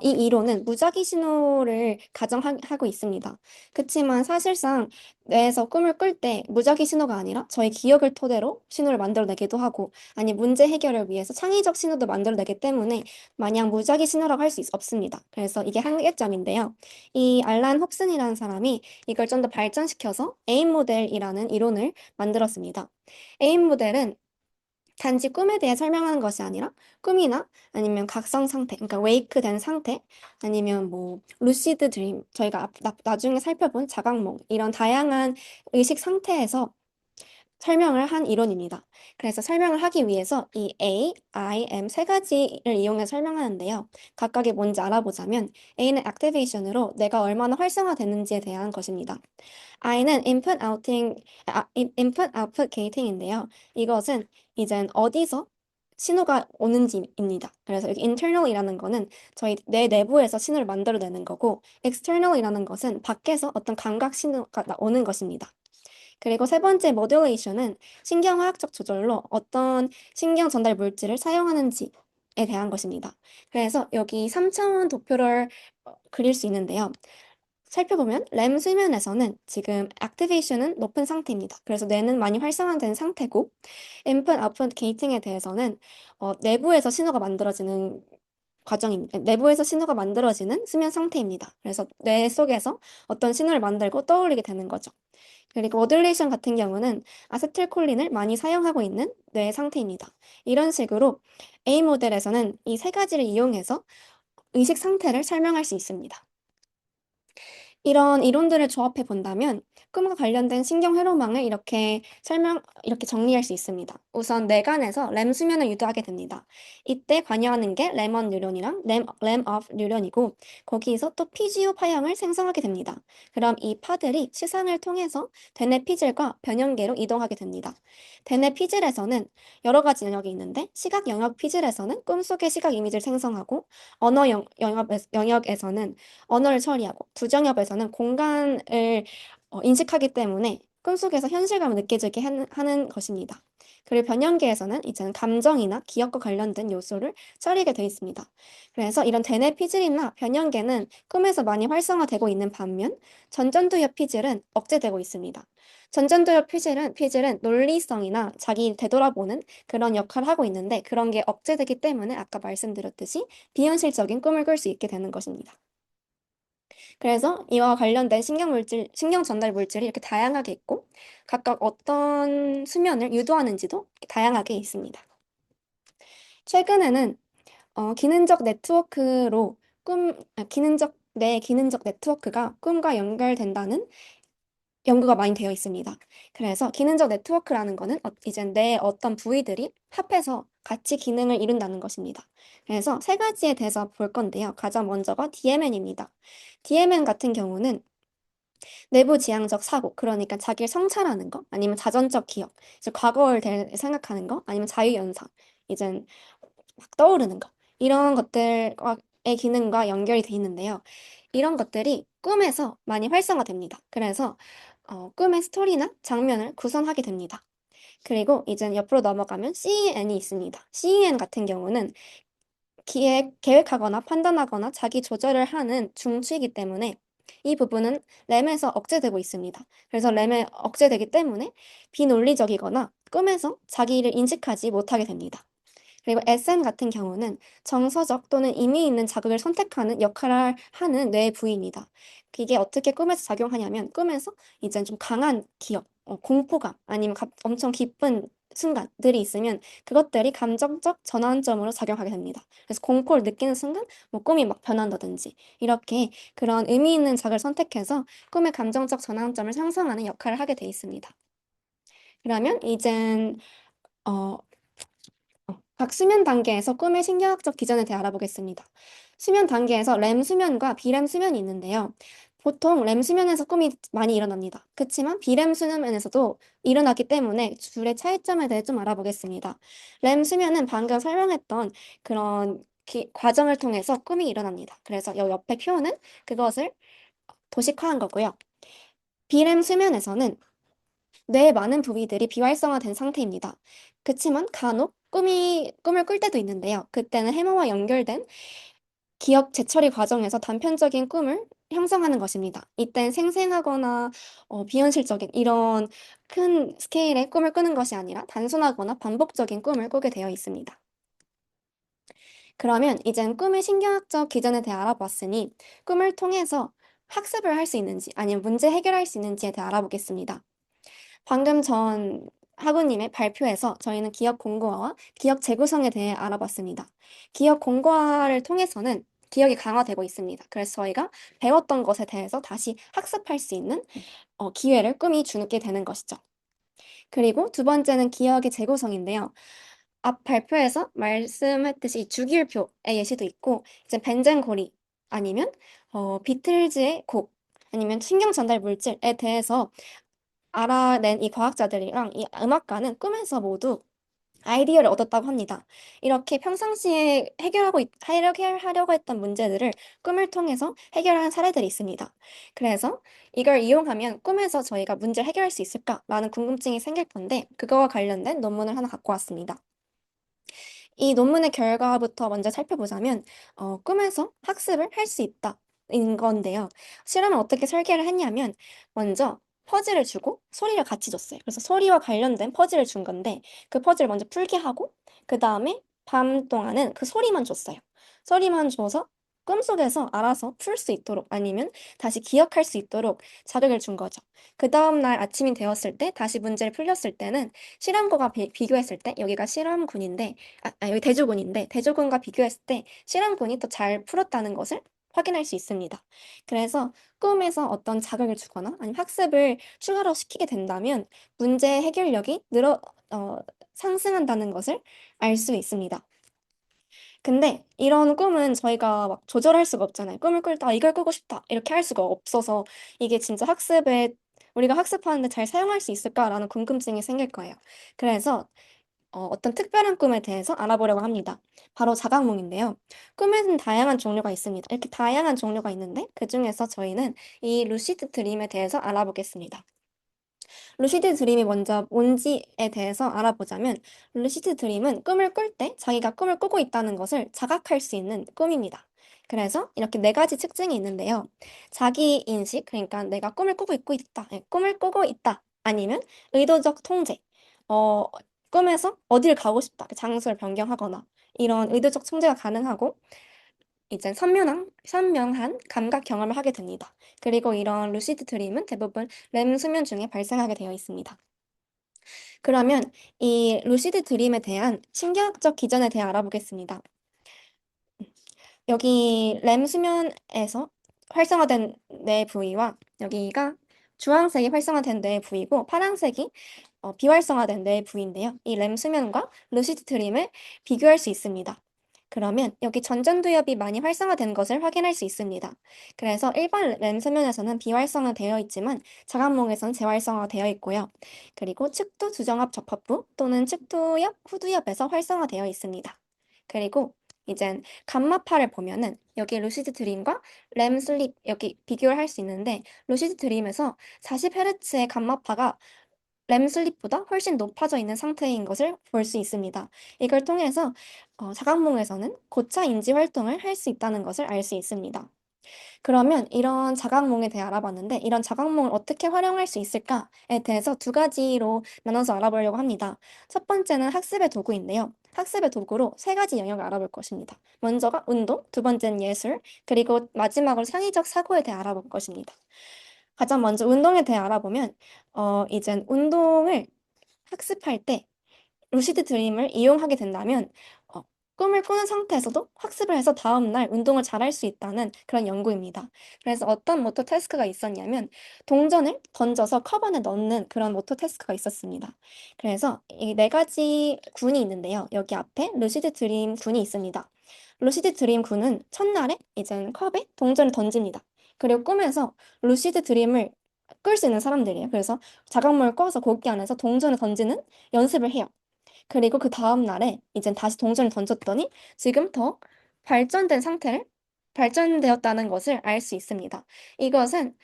이 이론은 무작위 신호를 가정하고 있습니다. 그렇지만 사실상 뇌에서 꿈을 꿀 때 무작위 신호가 아니라 저희 기억을 토대로 신호를 만들어내기도 하고 아니 문제 해결을 위해서 창의적 신호도 만들어내기 때문에 마냥 무작위 신호라고 할 수 없습니다. 그래서 이게 한계점인데요. 이 알란 홉슨이라는 사람이 이걸 좀 더 발전시켜서 에임 모델이라는 이론을 만들었습니다. 에임 모델은 단지 꿈에 대해 설명하는 것이 아니라 꿈이나 아니면 각성 상태, 그러니까 웨이크 된 상태, 아니면 뭐 루시드 드림, 저희가 나중에 살펴본 자각몽 이런 다양한 의식 상태에서 설명을 한 이론입니다. 그래서 설명을 하기 위해서 이 A, I, M 세 가지를 이용해 설명하는데요. 각각이 뭔지 알아보자면 A는 액티베이션으로 내가 얼마나 활성화됐는지에 대한 것입니다. I는 input output gating인데요. 이것은 이젠 어디서 신호가 오는지입니다. 그래서 여기 internal이라는 거는 저희 뇌 내부에서 신호를 만들어내는 거고 external이라는 것은 밖에서 어떤 감각 신호가 오는 것입니다. 그리고 세 번째 modulation은 신경화학적 조절로 어떤 신경 전달 물질을 사용하는지에 대한 것입니다. 그래서 여기 3차원 도표를 그릴 수 있는데요. 살펴보면 렘 수면에서는 지금 액티베이션은 높은 상태입니다. 그래서 뇌는 많이 활성화된 상태고 인풋 아웃풋 게이팅에 대해서는 내부에서 신호가 만들어지는 과정입니다. 내부에서 신호가 만들어지는 수면 상태입니다. 그래서 뇌 속에서 어떤 신호를 만들고 떠올리게 되는 거죠. 그리고 모듈레이션 같은 경우는 아세틸콜린을 많이 사용하고 있는 뇌 상태입니다. 이런 식으로 A 모델에서는 이 세 가지를 이용해서 의식 상태를 설명할 수 있습니다. 이런 이론들을 조합해 본다면 꿈과 관련된 신경 회로망을 이렇게 정리할 수 있습니다. 우선 뇌간에서 렘 수면을 유도하게 됩니다. 이때 관여하는 게 레먼 뉴런이랑 램업 뉴런이고 거기에서 또 피지오 파형을 생성하게 됩니다. 그럼 이 파들이 시상을 통해서 대뇌 피질과 변형계로 이동하게 됩니다. 대뇌 피질에서는 여러 가지 영역이 있는데 시각 영역 피질에서는 꿈속의 시각 이미지를 생성하고 언어 영역에서는 언어를 처리하고 두정엽에서는 공간을 인식하기 때문에 꿈속에서 현실감을 느껴지게 하는 것입니다. 그리고 변형계에서는 이제는 감정이나 기억과 관련된 요소를 처리하게 되어 있습니다. 그래서 이런 대뇌 피질이나 변형계는 꿈에서 많이 활성화되고 있는 반면 전전두엽 피질은 억제되고 있습니다. 전전두엽 피질은 논리성이나 자기 되돌아보는 그런 역할을 하고 있는데 그런 게 억제되기 때문에 아까 말씀드렸듯이 비현실적인 꿈을 꿀 수 있게 되는 것입니다. 그래서 이와 관련된 신경 전달 물질이 이렇게 다양하게 있고 각각 어떤 수면을 유도하는지도 다양하게 있습니다. 최근에는 기능적 네트워크로 뇌 기능적 네트워크가 꿈과 연결된다는 연구가 많이 되어 있습니다. 그래서 기능적 네트워크라는 거는 이제 뇌의 어떤 부위들이 합해서 같이 기능을 이룬다는 것입니다. 그래서 세 가지에 대해서 볼 건데요. 가장 먼저가 DMN입니다. DMN 같은 경우는 내부 지향적 사고, 그러니까 자기를 성찰하는 거, 아니면 자전적 기억, 이제 과거를 생각하는 거, 아니면 자유연상, 이젠 막 떠오르는 거, 이런 것들의 기능과 연결이 돼 있는데요. 이런 것들이 꿈에서 많이 활성화됩니다. 그래서 꿈의 스토리나 장면을 구성하게 됩니다. 그리고 이제 옆으로 넘어가면 CEN이 있습니다. CEN 같은 경우는 계획하거나 판단하거나 자기 조절을 하는 중추이기 때문에 이 부분은 램에서 억제되고 있습니다. 그래서 램에 억제되기 때문에 비논리적이거나 꿈에서 자기를 인식하지 못하게 됩니다. 그리고 SN 같은 경우는 정서적 또는 의미 있는 자극을 선택하는 역할을 하는 뇌의 부위입니다. 이게 어떻게 꿈에서 작용하냐면 꿈에서 이제 좀 강한 기억, 공포감 아니면 엄청 기쁜 순간들이 있으면 그것들이 감정적 전환점으로 작용하게 됩니다. 그래서 공포를 느끼는 순간 뭐 꿈이 막 변한다든지 이렇게 그런 의미 있는 자극을 선택해서 꿈의 감정적 전환점을 형성하는 역할을 하게 돼 있습니다. 그러면 이젠 어, 각 수면 단계에서 꿈의 신경학적 기전에 대해 알아보겠습니다. 수면 단계에서 렘 수면과 비렘 수면이 있는데요. 보통 렘 수면에서 꿈이 많이 일어납니다. 그렇지만 비렘 수면에서도 일어나기 때문에 둘의 차이점에 대해 좀 알아보겠습니다. 렘 수면은 방금 설명했던 그런 과정을 통해서 꿈이 일어납니다. 그래서 이 옆에 표는 그것을 도식화한 거고요. 비렘 수면에서는 뇌의 많은 부위들이 비활성화된 상태입니다. 그치만 간혹 꿈을 꿀 때도 있는데요. 그때는 해마와 연결된 기억 재처리 과정에서 단편적인 꿈을 형성하는 것입니다. 이땐 생생하거나 비현실적인 이런 큰 스케일의 꿈을 꾸는 것이 아니라 단순하거나 반복적인 꿈을 꾸게 되어 있습니다. 그러면 이젠 꿈의 신경학적 기전에 대해 알아봤으니 꿈을 통해서 학습을 할 수 있는지 아니면 문제 해결할 수 있는지에 대해 알아보겠습니다. 방금 전 학우님의 발표에서 저희는 기억 공고화와 기억 재구성에 대해 알아봤습니다. 기억 공고화를 통해서는 기억이 강화되고 있습니다. 그래서 저희가 배웠던 것에 대해서 다시 학습할 수 있는 기회를 꿈이 주게 되는 것이죠. 그리고 두 번째는 기억의 재구성인데요. 앞 발표에서 말씀했듯이 주기율표의 예시도 있고, 이제 벤젠고리 아니면 비틀즈의 곡 아니면 신경 전달 물질에 대해서 알아낸 이 과학자들이랑 이 음악가는 꿈에서 모두 아이디어를 얻었다고 합니다. 이렇게 평상시에 해결하려고 했던 문제들을 꿈을 통해서 해결한 사례들이 있습니다. 그래서 이걸 이용하면 꿈에서 저희가 문제를 해결할 수 있을까라는 궁금증이 생길 건데, 그거와 관련된 논문을 하나 갖고 왔습니다. 이 논문의 결과부터 먼저 살펴보자면, 꿈에서 학습을 할 수 있다. 인 건데요. 실험을 어떻게 설계를 했냐면, 먼저 퍼즐을 주고 소리를 같이 줬어요. 그래서 소리와 관련된 퍼즐을 준 건데, 그 퍼즐을 먼저 풀게 하고, 그 다음에 밤 동안은 그 소리만 줬어요. 소리만 줘서 꿈속에서 알아서 풀 수 있도록 아니면 다시 기억할 수 있도록 자극을 준 거죠. 그 다음날 아침이 되었을 때 다시 문제를 풀렸을 때는 실험군과 비교했을 때 여기가 실험군인데 여기 대조군인데 대조군과 비교했을 때 실험군이 더 잘 풀었다는 것을 확인할 수 있습니다. 그래서 꿈에서 어떤 자극을 주거나 아니면 학습을 추가로 시키게 된다면 문제 해결력이 상승한다는 것을 알 수 있습니다. 근데 이런 꿈은 저희가 막 조절할 수가 없잖아요. 꿈을 꿀 때 이걸 꾸고 싶다 이렇게 할 수가 없어서 이게 진짜 우리가 학습하는데 잘 사용할 수 있을까라는 궁금증이 생길 거예요. 그래서 어떤 특별한 꿈에 대해서 알아보려고 합니다. 바로 자각몽인데요. 꿈에는 다양한 종류가 있습니다. 이렇게 다양한 종류가 있는데 그중에서 저희는 이 루시드 드림에 대해서 알아보겠습니다. 루시드 드림이 먼저 뭔지에 대해서 알아보자면 루시드 드림은 꿈을 꿀 때 자기가 꿈을 꾸고 있다는 것을 자각할 수 있는 꿈입니다. 그래서 이렇게 네 가지 특징이 있는데요. 자기 인식, 그러니까 내가 꿈을 꾸고 있다. 아니면 의도적 통제, 어, 꿈에서 어디를 가고 싶다. 그 장소를 변경하거나 이런 의도적 통제가 가능하고 이제 선명한 감각 경험을 하게 됩니다. 그리고 이런 루시드 드림은 대부분 렘 수면 중에 발생하게 되어 있습니다. 그러면 이 루시드 드림에 대한 신경학적 기전에 대해 알아보겠습니다. 여기 렘 수면에서 활성화된 뇌 부위와 여기가 주황색이 활성화된 뇌 부위고 파란색이 비활성화된 뇌 부위인데요. 이 렘 수면과 루시드 드림을 비교할 수 있습니다. 그러면 여기 전전두엽이 많이 활성화된 것을 확인할 수 있습니다. 그래서 일반 렘 수면에서는 비활성화되어 있지만 자각몽에서는 재활성화되어 있고요. 그리고 측두 두정합 접합부 또는 측두엽, 후두엽에서 활성화되어 있습니다. 그리고 이젠 감마파를 보면은 여기 루시드 드림과 렘 슬립 여기 비교를 할 수 있는데 루시드 드림에서 40Hz의 감마파가 렘 슬립보다 훨씬 높아져 있는 상태인 것을 볼 수 있습니다. 이걸 통해서 자각몽에서는 고차 인지 활동을 할 수 있다는 것을 알 수 있습니다. 그러면 이런 자각몽에 대해 알아봤는데 이런 자각몽을 어떻게 활용할 수 있을까에 대해서 두 가지로 나눠서 알아보려고 합니다. 첫 번째는 학습의 도구인데요. 학습의 도구로 세 가지 영역을 알아볼 것입니다. 먼저가 운동, 두 번째는 예술, 그리고 마지막으로 창의적 사고에 대해 알아볼 것입니다. 가장 먼저 운동에 대해 알아보면 이젠 운동을 학습할 때 루시드 드림을 이용하게 된다면 어, 꿈을 꾸는 상태에서도 학습을 해서 다음날 운동을 잘할 수 있다는 그런 연구입니다. 그래서 어떤 모터 태스크가 있었냐면 동전을 던져서 컵 안에 넣는 그런 모터 태스크가 있었습니다. 그래서 이 네 가지 군이 있는데요. 여기 앞에 루시드 드림 군이 있습니다. 루시드 드림 군은 첫날에 이제 컵에 동전을 던집니다. 그리고 꿈에서 루시드 드림을 끌 수 있는 사람들이에요. 그래서 자각몽을 꿔서 거기 안에서 동전을 던지는 연습을 해요. 그리고 그 다음 날에 이제 다시 동전을 던졌더니 지금 더 발전되었다는 것을 알 수 있습니다. 이것은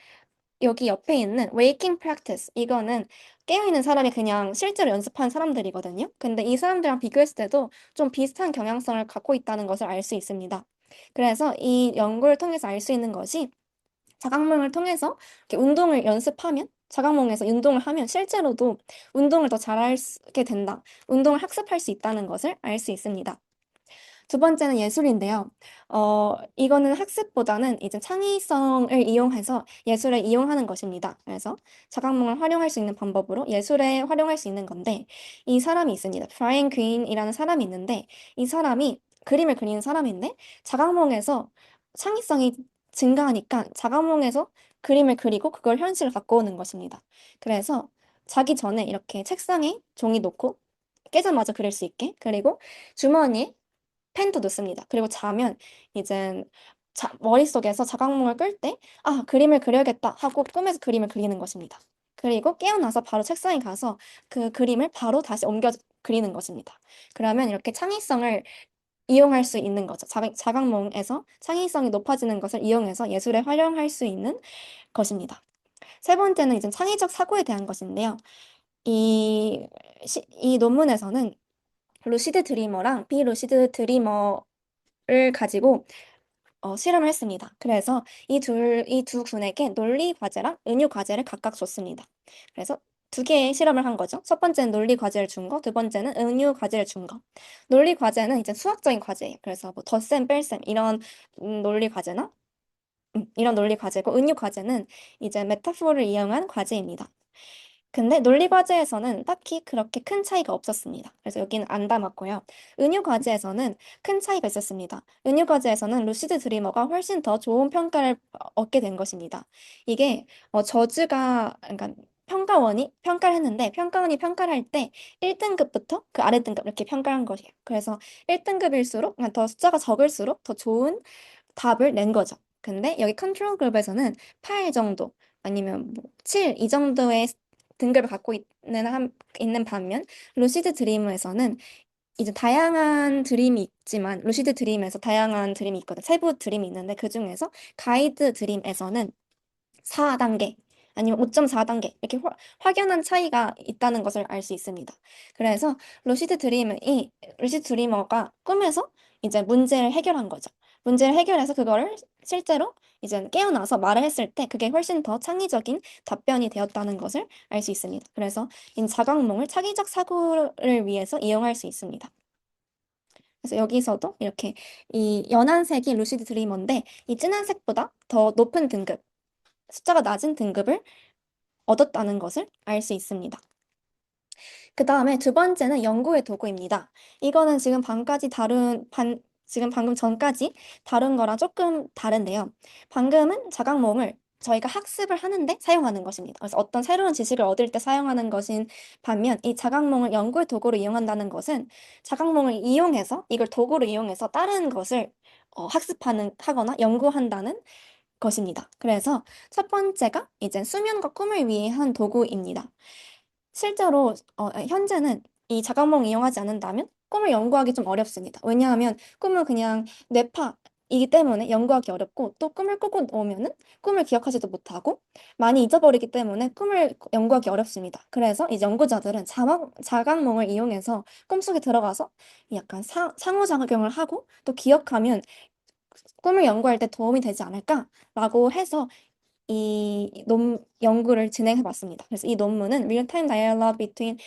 여기 옆에 있는 waking practice 이거는 깨어있는 사람이 그냥 실제로 연습한 사람들이거든요. 근데 이 사람들이랑 비교했을 때도 좀 비슷한 경향성을 갖고 있다는 것을 알 수 있습니다. 그래서 이 연구를 통해서 알 수 있는 것이 자각몽을 통해서 이렇게 운동을 연습하면 자각몽에서 운동을 하면 실제로도 운동을 더 잘하게 된다. 운동을 학습할 수 있다는 것을 알 수 있습니다. 두 번째는 예술인데요. 이거는 학습보다는 이제 창의성을 이용해서 예술에 이용하는 것입니다. 그래서 자각몽을 활용할 수 있는 방법으로 예술에 활용할 수 있는 건데, 이 사람이 있습니다. 브라이언 그린이라는 사람이 있는데, 이 사람이 그림을 그리는 사람인데, 자각몽에서 창의성이 증가하니까 자각몽에서 그림을 그리고 그걸 현실로 갖고 오는 것입니다. 그래서 자기 전에 이렇게 책상에 종이 놓고 깨자마자 그릴 수 있게, 그리고 주머니에 펜도 넣습니다. 그리고 자면 이제 머릿속에서 자각몽을 꿀 때, 아, 그림을 그려야겠다 하고 꿈에서 그림을 그리는 것입니다. 그리고 깨어나서 바로 책상에 가서 그 그림을 바로 다시 옮겨 그리는 것입니다. 그러면 이렇게 창의성을 이용할 수 있는 거죠. 자각몽에서 창의성이 높아지는 것을 이용해서 예술에 활용할 수 있는 것입니다. 세 번째는 이제 창의적 사고에 대한 것인데요. 이, 이 논문에서는 루시드 드리머랑 비루시드 드리머를 가지고 실험을 했습니다. 그래서 이 두 군에게 논리 과제랑 은유 과제를 각각 줬습니다. 그래서 두 개의 실험을 한 거죠. 첫 번째는 논리 과제를 준 거, 두 번째는 은유 과제를 준 거. 논리 과제는 이제 수학적인 과제예요. 그래서 뭐 덧셈, 뺄셈 이런 논리 과제나 이런 논리 과제고, 은유 과제는 이제 메타포를 이용한 과제입니다. 근데 논리 과제에서는 딱히 그렇게 큰 차이가 없었습니다. 그래서 여기는 안 담았고요. 은유 과제에서는 큰 차이가 있었습니다. 은유 과제에서는 루시드 드리머가 훨씬 더 좋은 평가를 얻게 된 것입니다. 이게 저주가 그러니까 평가원이 평가를 했는데, 평가원이 평가를 할 때 1등급부터 그 아래 등급 이렇게 평가한 것이에요. 그래서 1등급일수록 그러니까 더 숫자가 적을수록 더 좋은 답을 낸 거죠. 근데 여기 컨트롤 그룹에서는 8 정도 아니면 뭐 7 이 정도의 등급을 갖고 있는 반면, 루시드 드림에서는 이제 다양한 드림이 있지만, 루시드 드림에서 다양한 드림이 있거든. 세부 드림이 있는데 그 중에서 가이드 드림에서는 4단계 아니면 5.4단계 이렇게 확연한 차이가 있다는 것을 알 수 있습니다. 그래서 루시드 드리머가 꿈에서 이제 문제를 해결한 거죠. 문제를 해결해서 그거를 실제로 이제 깨어나서 말을 했을 때 그게 훨씬 더 창의적인 답변이 되었다는 것을 알 수 있습니다. 그래서 이 자각몽을 창의적 사고를 위해서 이용할 수 있습니다. 그래서 여기서도 이렇게 이 연한 색이 루시드 드리머인데, 이 진한 색보다 더 높은 등급, 숫자가 낮은 등급을 얻었다는 것을 알 수 있습니다. 그 다음에 두 번째는 연구의 도구입니다. 이거는 지금 방금 전까지 다룬 거랑 조금 다른데요. 방금은 자각몽을 저희가 학습을 하는데 사용하는 것입니다. 그래서 어떤 새로운 지식을 얻을 때 사용하는 것인 반면, 이 자각몽을 연구의 도구로 이용한다는 것은 자각몽을 이용해서 이걸 도구로 이용해서 다른 것을 하거나 연구한다는 것입니다. 그래서 첫 번째가 이제 수면과 꿈을 위해 한 도구입니다. 실제로 현재는 이 자각몽 이용하지 않는다면 꿈을 연구하기 좀 어렵습니다. 왜냐하면 꿈은 그냥 뇌파이기 때문에 연구하기 어렵고, 또 꿈을 꾸고 오면은 꿈을 기억하지도 못하고 많이 잊어버리기 때문에 꿈을 연구하기 어렵습니다. 그래서 이 연구자들은 자각몽을 이용해서 꿈속에 들어가서 약간 상호작용을 하고 또 기억하면 꿈을 연구할 때 도움이 되지 않을까라고 해서 연구를 진행해 봤습니다. 그래서 이 논문은 Real-time Dialogue Between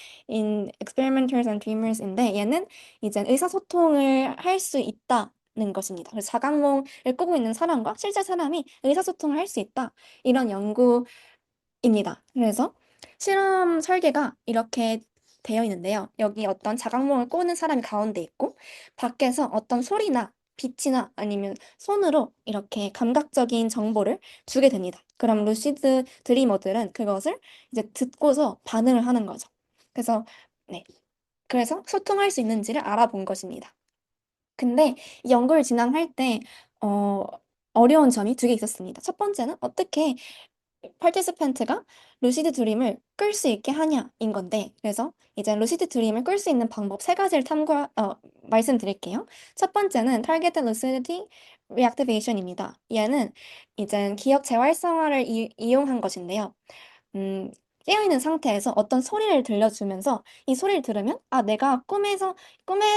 Experimenters and Dreamers인데, 얘는 이제 의사소통을 할 수 있다는 것입니다. 그래서 자각몽을 꾸고 있는 사람과 실제 사람이 의사소통을 할 수 있다. 이런 연구입니다. 그래서 실험 설계가 이렇게 되어 있는데요. 여기 어떤 자각몽을 꾸는 사람이 가운데 있고, 밖에서 어떤 소리나 빛이나 아니면 손으로 이렇게 감각적인 정보를 주게 됩니다. 그럼 루시드 드리머들은 그것을 이제 듣고서 반응을 하는 거죠. 그래서 네. 그래서 소통할 수 있는지를 알아본 것입니다. 근데 이 연구를 진행할 때 어려운 점이 두 개 있었습니다. 첫 번째는 어떻게 파티시펜트가 루시드 드림을 끌 수 있게 하냐인 건데, 그래서 이제 루시드 드림을 끌 수 있는 방법 세 가지를 말씀드릴게요. 첫 번째는 Targeted Lucidity Reactivation입니다. 얘는 이제 기억 재활성화를 이용한 것인데요. 깨어있는 상태에서 어떤 소리를 들려주면서 이 소리를 들으면, 아, 내가 꿈에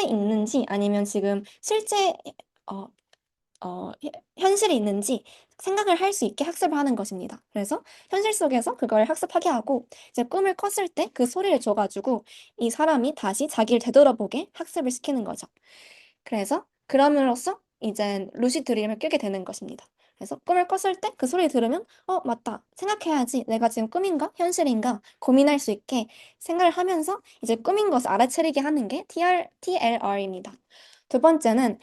있는지 아니면 지금 실제 현실이 있는지 생각을 할 수 있게 학습을 하는 것입니다. 그래서 현실 속에서 그걸 학습하게 하고 이제 꿈을 꿨을 때 그 소리를 줘가지고 이 사람이 다시 자기를 되돌아보게 학습을 시키는 거죠. 그래서 그럼으로써 이제 루시드 드림을 깨게 되는 것입니다. 그래서 꿈을 꿨을 때 그 소리 들으면 맞다. 생각해야지. 내가 지금 꿈인가? 현실인가? 고민할 수 있게 생각을 하면서 이제 꿈인 것을 알아차리게 하는 게 TLR입니다. 두 번째는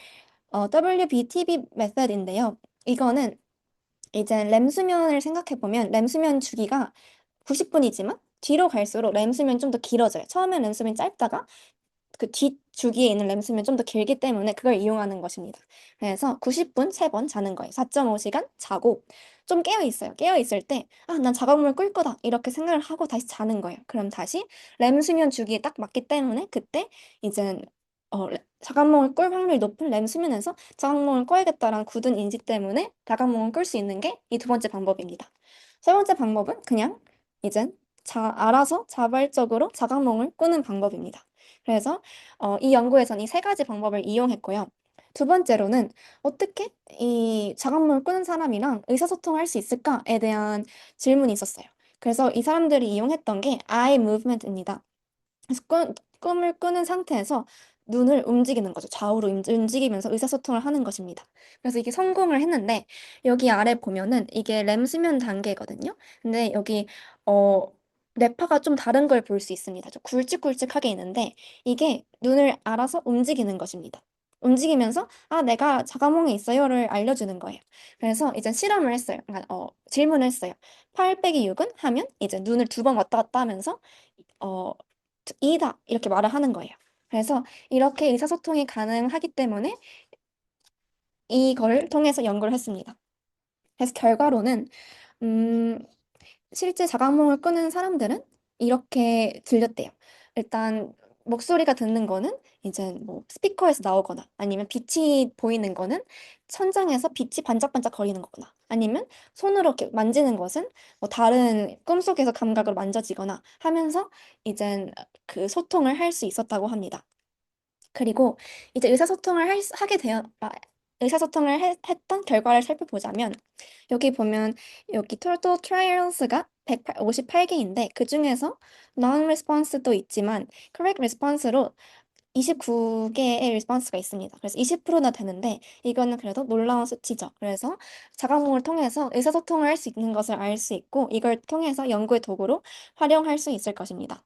WBTB 메서드인데요. 이거는 이제 램 수면을 생각해 보면 램 수면 주기가 90분이지만 뒤로 갈수록 램 수면 좀 더 길어져요. 처음엔 램 수면 짧다가 그 뒷주기에 있는 램수면 좀 더 길기 때문에 그걸 이용하는 것입니다. 그래서 90분 3번 자는 거예요. 4.5시간 자고 좀 깨어 있어요. 깨어 있을 때, 난 자각몽을 꿀 거다. 이렇게 생각을 하고 다시 자는 거예요. 그럼 다시 램수면 주기에 딱 맞기 때문에 그때 이제 자각몽을 꿀 확률이 높은 램수면에서 자각몽을 꿔야겠다라는 굳은 인지 때문에 자각몽을 꿀 수 있는 게 이 두 번째 방법입니다. 세 번째 방법은 그냥 이제 알아서 자발적으로 자각몽을 꾸는 방법입니다. 그래서 이 연구에서는 이 세 가지 방법을 이용했고요. 두 번째로는 어떻게 이 자각몽을 꾸는 사람이랑 의사소통할 수 있을까에 대한 질문이 있었어요. 그래서 이 사람들이 이용했던 게 eye movement입니다. 그래서 꿈을 꾸는 상태에서 눈을 움직이는 거죠. 좌우로 움직이면서 의사소통을 하는 것입니다. 그래서 이게 성공을 했는데 여기 아래 보면은 이게 렘 수면 단계거든요. 근데 여기 어 뇌파가 좀 다른 걸 볼 수 있습니다. 좀 굵직굵직하게 있는데 이게 눈을 알아서 움직이는 것입니다. 움직이면서 내가 자가몽에 있어요를 알려주는 거예요. 그래서 이제 실험을 했어요. 그러니까 질문을 했어요. 8 빼기 6은 하면 이제 눈을 두 번 왔다 갔다 하면서 어, 이다 이렇게 말을 하는 거예요. 그래서 이렇게 의사소통이 가능하기 때문에 이걸 통해서 연구를 했습니다. 그래서 결과로는 음, 실제 자각몽을 꾸는 사람들은 이렇게 들렸대요. 일단 목소리가 듣는 거는 이제 뭐 스피커에서 나오거나 아니면 빛이 보이는 거는 천장에서 빛이 반짝반짝 거리는 거거나 아니면 손으로 이렇게 만지는 것은 뭐 다른 꿈속에서 감각으로 만져지거나 하면서 이제 그 소통을 할 수 있었다고 합니다. 그리고 이제 의사소통을 했던 결과를 살펴보자면 여기 보면 여기 total trials가 158개인데 그 중에서 non-response도 있지만 correct response로 29개의 리스폰스가 있습니다. 그래서 20%나 되는데 이거는 그래도 놀라운 수치죠. 그래서 자각몽을 통해서 의사소통을 할 수 있는 것을 알 수 있고 이걸 통해서 연구의 도구로 활용할 수 있을 것입니다.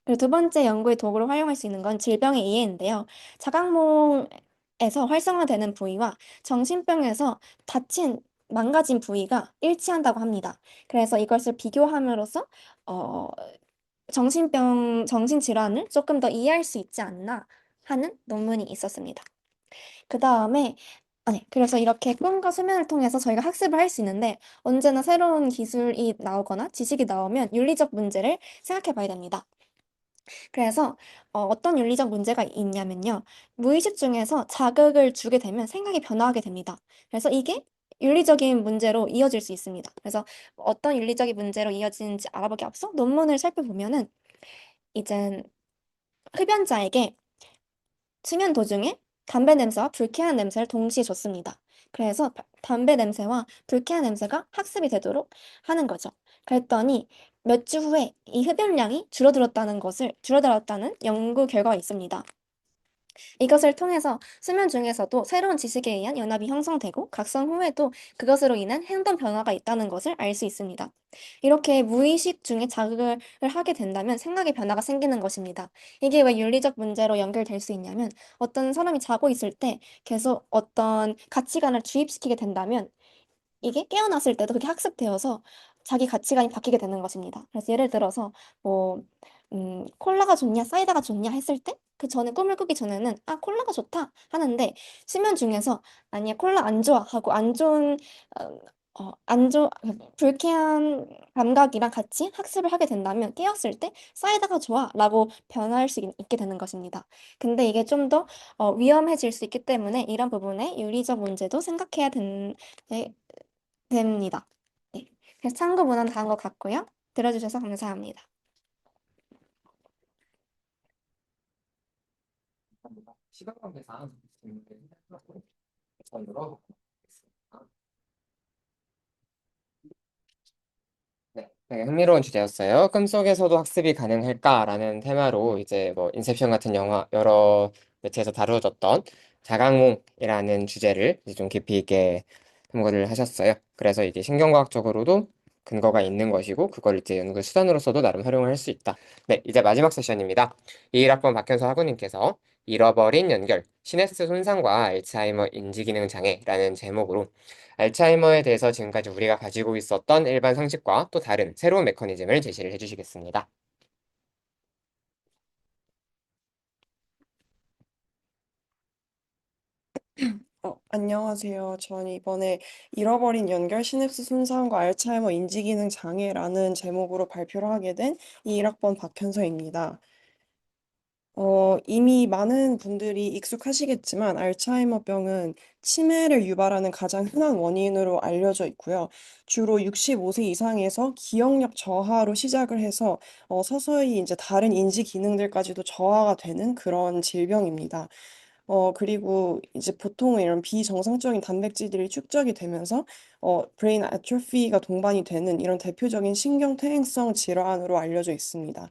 그리고 두 번째 연구의 도구로 활용할 수 있는 건 질병의 이해인데요. 자각몽에서 활성화되는 부위와 정신병에서 망가진 부위가 일치한다고 합니다. 그래서 이것을 비교함으로써 어, 정신질환을 조금 더 이해할 수 있지 않나 하는 논문이 있었습니다. 그 다음에, 그래서 이렇게 꿈과 수면을 통해서 저희가 학습을 할 수 있는데 언제나 새로운 기술이 나오거나 지식이 나오면 윤리적 문제를 생각해 봐야 됩니다. 그래서 어떤 윤리적 문제가 있냐면요. 무의식 중에서 자극을 주게 되면 생각이 변화하게 됩니다. 그래서 이게 윤리적인 문제로 이어질 수 있습니다. 그래서 어떤 윤리적인 문제로 이어지는지 알아보기 앞서 논문을 살펴보면은 이젠 흡연자에게 수면 도중에 담배 냄새와 불쾌한 냄새를 동시에 줬습니다. 그래서 담배 냄새와 불쾌한 냄새가 학습이 되도록 하는 거죠. 그랬더니 몇 주 후에 이 흡연량이 줄어들었다는 연구 결과가 있습니다. 이것을 통해서 수면 중에서도 새로운 지식에 의한 연합이 형성되고 각성 후에도 그것으로 인한 행동 변화가 있다는 것을 알 수 있습니다. 이렇게 무의식 중에 자극을 하게 된다면 생각의 변화가 생기는 것입니다. 이게 왜 윤리적 문제로 연결될 수 있냐면 어떤 사람이 자고 있을 때 계속 어떤 가치관을 주입시키게 된다면 이게 깨어났을 때도 그게 학습되어서 자기 가치관이 바뀌게 되는 것입니다. 그래서 예를 들어서 뭐 콜라가 좋냐 사이다가 좋냐 했을 때 그 전에 꿈을 꾸기 전에는 콜라가 좋다 하는데 수면 중에서 아니야 콜라 안 좋아 하고 안 좋은 불쾌한 감각이랑 같이 학습을 하게 된다면 깨었을 때 사이다가 좋아라고 변할 수 있게 되는 것입니다. 근데 이게 좀 더 위험해질 수 있기 때문에 이런 부분에 윤리적 문제도 생각해야 됩니다. 네. 그래서 참고 문헌 다한 것 같고요. 들어주셔서 감사합니다. 시간 관계상 질문을 해주셨고, 전 여러 네, 흥미로운 주제였어요. 꿈속에서도 학습이 가능할까라는 테마로 이제 뭐 인셉션 같은 영화 여러 매체에서 다루어졌던 자각몽이라는 주제를 이제 좀 깊이 있게 탐구를 하셨어요. 그래서 이게 신경과학적으로도 근거가 있는 것이고 그걸 이제 연구 수단으로서도 나름 활용을 할 수 있다. 네, 이제 마지막 세션입니다. 21학번 박현서 학우님께서 잃어버린 연결, 시냅스 손상과 알츠하이머 인지기능 장애라는 제목으로 알츠하이머에 대해서 지금까지 우리가 가지고 있었던 일반 상식과 또 다른 새로운 메커니즘을 제시를 해주시겠습니다. 안녕하세요. 전 이번에 잃어버린 연결 시냅스 손상과 알츠하이머 인지기능 장애라는 제목으로 발표를 하게 된 21학번 박현서입니다. 이미 많은 분들이 익숙하시겠지만 알츠하이머병은 치매를 유발하는 가장 흔한 원인으로 알려져 있고요. 주로 65세 이상에서 기억력 저하로 시작을 해서 서서히 이제 다른 인지 기능들까지도 저하가 되는 그런 질병입니다. 그리고 이제 보통은 이런 비정상적인 단백질들이 축적이 되면서 브레인 아트로피가 동반이 되는 이런 대표적인 신경퇴행성 질환으로 알려져 있습니다.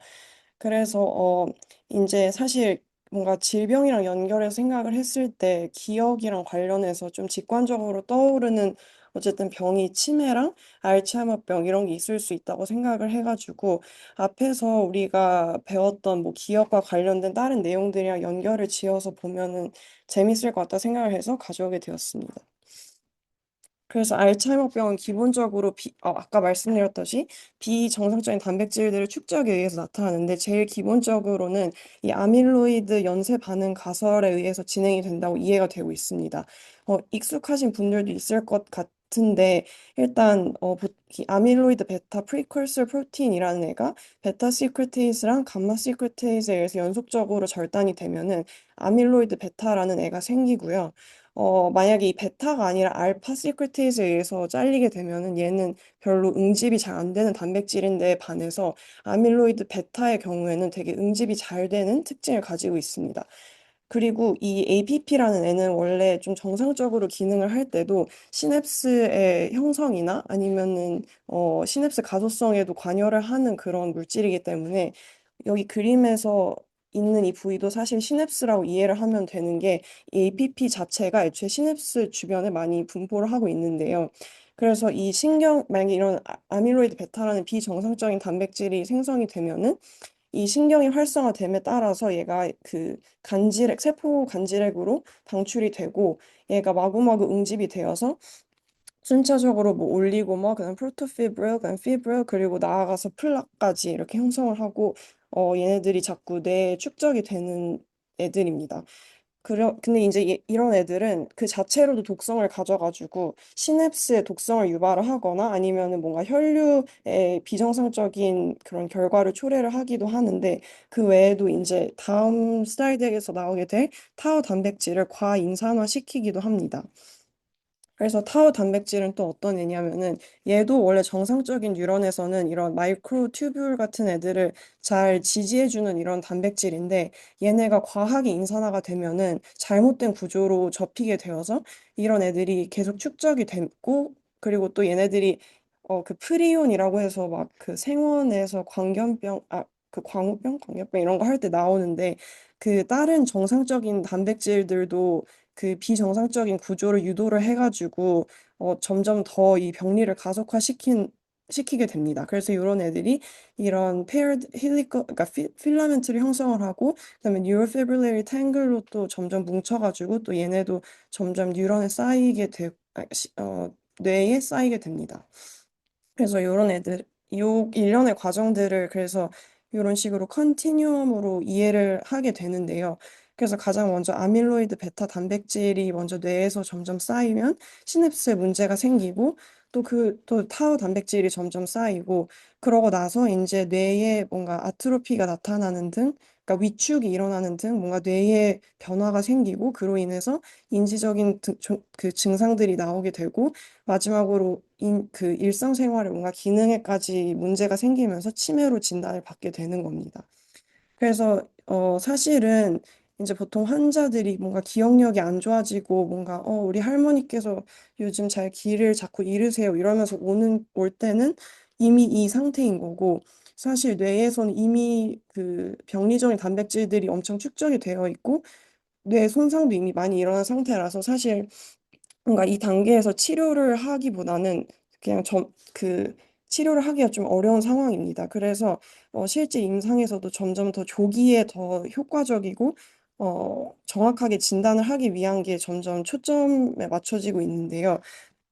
그래서 이제 사실 뭔가 질병이랑 연결해서 생각을 했을 때 기억이랑 관련해서 좀 직관적으로 떠오르는 어쨌든 병이 치매랑 알츠하이머병 이런 게 있을 수 있다고 생각을 해가지고 앞에서 우리가 배웠던 뭐 기억과 관련된 다른 내용들이랑 연결을 지어서 보면은 재밌을 것 같다 생각을 해서 가져오게 되었습니다. 그래서 알츠하이머병은 기본적으로 아까 말씀드렸듯이 비정상적인 단백질들의 축적에 의해서 나타나는데 제일 기본적으로는 이 아밀로이드 연쇄 반응 가설에 의해서 진행이 된다고 이해가 되고 있습니다. 익숙하신 분들도 있을 것 같은데 일단 이 아밀로이드 베타 프리커서 프로틴이라는 애가 베타 시크레테이스랑 감마 시크레테이스에 의해서 연속적으로 절단이 되면은 아밀로이드 베타라는 애가 생기고요. 만약에 이 베타가 아니라 알파 시크레테이즈에 의해서 잘리게 되면은 얘는 별로 응집이 잘 안 되는 단백질인데 반해서 아밀로이드 베타의 경우에는 되게 응집이 잘 되는 특징을 가지고 있습니다. 그리고 이 APP라는 애는 원래 좀 정상적으로 기능을 할 때도 시냅스의 형성이나 아니면은 시냅스 가소성에도 관여를 하는 그런 물질이기 때문에 여기 그림에서 있는 이 부위도 사실 시냅스라고 이해를 하면 되는 게 이 APP 자체가 애초에 시냅스 주변에 많이 분포를 하고 있는데요. 그래서 이 만약에 이런 아밀로이드 베타라는 비정상적인 단백질이 생성이 되면은 이 신경이 활성화됨에 따라서 얘가 그 세포 간질액으로 방출이 되고 얘가 마구마구 응집이 되어서 순차적으로 뭐 올리고머, 그다음 프로토피브릴, 그다음 피브릴, 그리고 나아가서 플락까지 이렇게 형성을 하고 얘네들이 자꾸 뇌에 축적이 되는 애들입니다. 근데 이제 이런 애들은 그 자체로도 독성을 가져가지고 시냅스의 독성을 유발을 하거나 아니면은 뭔가 혈류의 비정상적인 그런 결과를 초래를 하기도 하는데 그 외에도 이제 다음 슬라이드에서 나오게 될 타우 단백질을 과인산화 시키기도 합니다. 그래서 타우 단백질은 또 어떤 애냐면은 얘도 원래 정상적인 뉴런에서는 이런 마이크로 튜뷴 같은 애들을 잘 지지해주는 이런 단백질인데 얘네가 과하게 인산화가 되면은 잘못된 구조로 접히게 되어서 이런 애들이 계속 축적이 됐고 그리고 또 얘네들이 그 프리온이라고 해서 막 그 생원에서 그 광우병 이런 거 할 때 나오는데 그 다른 정상적인 단백질들도 그 비정상적인 구조를 유도를 해가지고 점점 더 이 병리를 시키게 됩니다. 그래서 이런 애들이 이런 paired 그러니까 필라멘트를 형성을 하고 그다음에 neurofibrillary tangle로 또 점점 뭉쳐가지고 또 얘네도 점점 뇌에 쌓이게 됩니다. 그래서 요런 요 일련의 과정들을 그래서 이런 식으로 컨티뉴엄으로 이해를 하게 되는데요. 그래서 가장 먼저 아밀로이드 베타 단백질이 먼저 뇌에서 점점 쌓이면 시냅스에 문제가 생기고 또 타우 단백질이 점점 쌓이고 그러고 나서 이제 뇌에 뭔가 아트로피가 나타나는 등 그러니까 위축이 일어나는 등 뭔가 뇌에 변화가 생기고 그로 인해서 인지적인 그 증상들이 나오게 되고 마지막으로 그 일상생활에 뭔가 기능에까지 문제가 생기면서 치매로 진단을 받게 되는 겁니다. 그래서 사실은 이제 보통 환자들이 뭔가 기억력이 안 좋아지고 뭔가 우리 할머니께서 요즘 잘 길을 자꾸 잃으세요 이러면서 올 때는 이미 이 상태인 거고, 사실 뇌에서는 이미 그 병리적인 단백질들이 엄청 축적이 되어 있고, 뇌 손상도 이미 많이 일어난 상태라서 사실 뭔가 이 단계에서 치료를 하기보다는 그냥 그 치료를 하기가 좀 어려운 상황입니다. 그래서 실제 임상에서도 점점 더 조기에 더 효과적이고 정확하게 진단을 하기 위한 게 점점 초점에 맞춰지고 있는데요.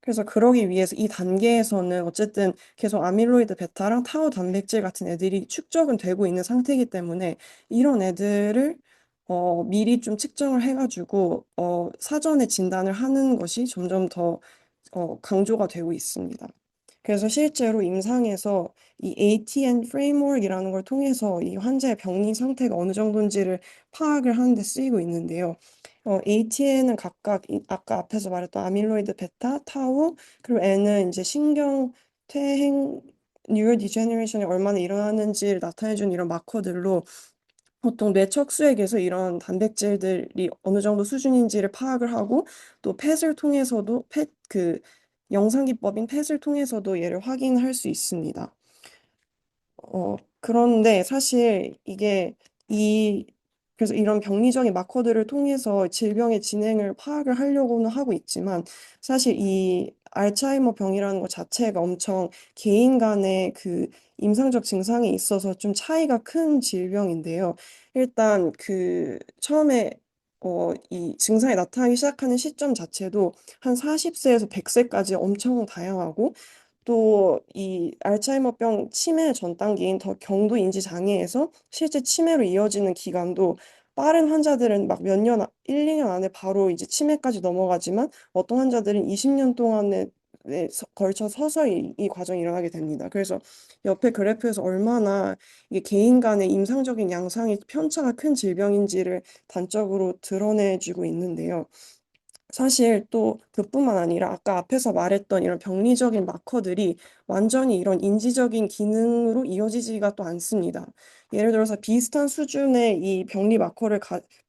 그래서 그러기 위해서 이 단계에서는 어쨌든 계속 아밀로이드 베타랑 타우 단백질 같은 애들이 축적은 되고 있는 상태이기 때문에 이런 애들을 미리 좀 측정을 해가지고 사전에 진단을 하는 것이 점점 더 강조가 되고 있습니다. 그래서 실제로 임상에서 이 ATN 프레임워크이라는 걸 통해서 이 환자의 병리 상태가 어느 정도인지를 파악을 하는 데 쓰이고 있는데요. ATN은 각각 아까 앞에서 말했던 아밀로이드 베타, 타우, 그리고 N은 이제 신경 퇴행, 뉴럴 디제너레이션이 얼마나 일어나는지를 나타내주는 이런 마커들로 보통 뇌척수액에서 이런 단백질들이 어느 정도 수준인지를 파악을 하고 또 펫을 통해서도 그 영상기법인 펫을 통해서도 얘를 확인할 수 있습니다. 그런데 사실 이, 그래서 이런 병리적인 마커들을 통해서 질병의 진행을 파악을 하려고는 하고 있지만 사실 이 알츠하이머 병이라는 것 자체가 엄청 개인 간의 그 임상적 증상에 있어서 좀 차이가 큰 질병인데요. 일단 그 처음에 이 증상이 나타나기 시작하는 시점 자체도 한 40세에서 100세까지 엄청 다양하고 또 이 알츠하이머병 치매 전 단계인 더 경도 인지 장애에서 실제 치매로 이어지는 기간도 빠른 환자들은 막 몇 년, 1, 2년 안에 바로 이제 치매까지 넘어가지만 어떤 환자들은 20년 동안에 걸쳐 서서히 이 과정이 일어나게 됩니다. 그래서 옆에 그래프에서 얼마나 이게 개인 간의 임상적인 양상이 편차가 큰 질병인지를 단적으로 드러내주고 있는데요. 사실 또 그뿐만 아니라 아까 앞에서 말했던 이런 병리적인 마커들이 완전히 이런 인지적인 기능으로 이어지지가 또 않습니다. 예를 들어서 비슷한 수준의 이 병리 마커를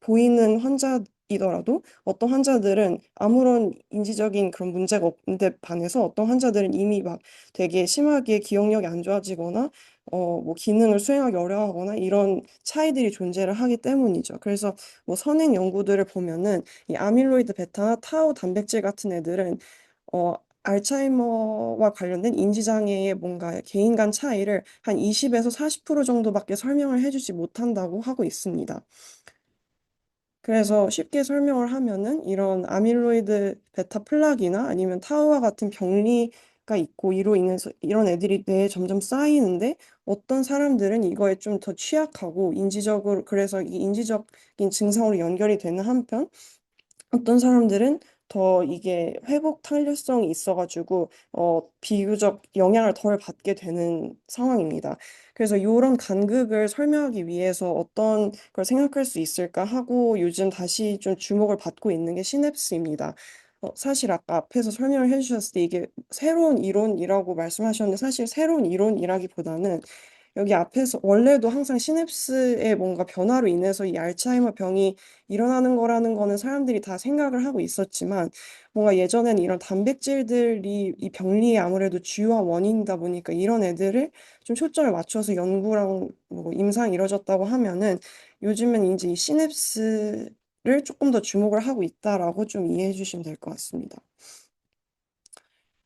보이는 환자이더라도 어떤 환자들은 아무런 인지적인 그런 문제가 없는데 반해서 어떤 환자들은 이미 막 되게 심하게 기억력이 안 좋아지거나 뭐 기능을 수행하기 어려워하거나 이런 차이들이 존재를 하기 때문이죠. 그래서 뭐 선행 연구들을 보면은 이 아밀로이드 베타나 타우 단백질 같은 애들은 알츠하이머와 관련된 인지장애의 뭔가 개인 간 차이를 한 20에서 40% 정도밖에 설명을 해주지 못한다고 하고 있습니다. 그래서 쉽게 설명을 하면은 이런 아밀로이드 베타 플락이나 아니면 타우와 같은 병리가 있고 이로 인해서 이런 애들이 뇌에 점점 쌓이는데 어떤 사람들은 이거에 좀 더 취약하고 인지적으로 그래서 이 인지적인 증상으로 연결이 되는 한편 어떤 사람들은 더 이게 회복 탄력성이 있어가지고 비교적 영향을 덜 받게 되는 상황입니다. 그래서 이런 간극을 설명하기 위해서 어떤 걸 생각할 수 있을까 하고 요즘 다시 좀 주목을 받고 있는 게 시냅스입니다. 사실 아까 앞에서 설명을 해주셨을 때 이게 새로운 이론이라고 말씀하셨는데 사실 새로운 이론이라기보다는 여기 앞에서 원래도 항상 시냅스의 뭔가 변화로 인해서 이 알츠하이머 병이 일어나는 거라는 거는 사람들이 다 생각을 하고 있었지만 뭔가 예전에는 이런 단백질들이 이 병리의 아무래도 주요한 원인이다 보니까 이런 애들을 좀 초점을 맞춰서 연구랑 뭐 임상이 이뤄졌다고 하면은 요즘엔 이제 이 시냅스를 조금 더 주목을 하고 있다라고 좀 이해해 주시면 될 것 같습니다.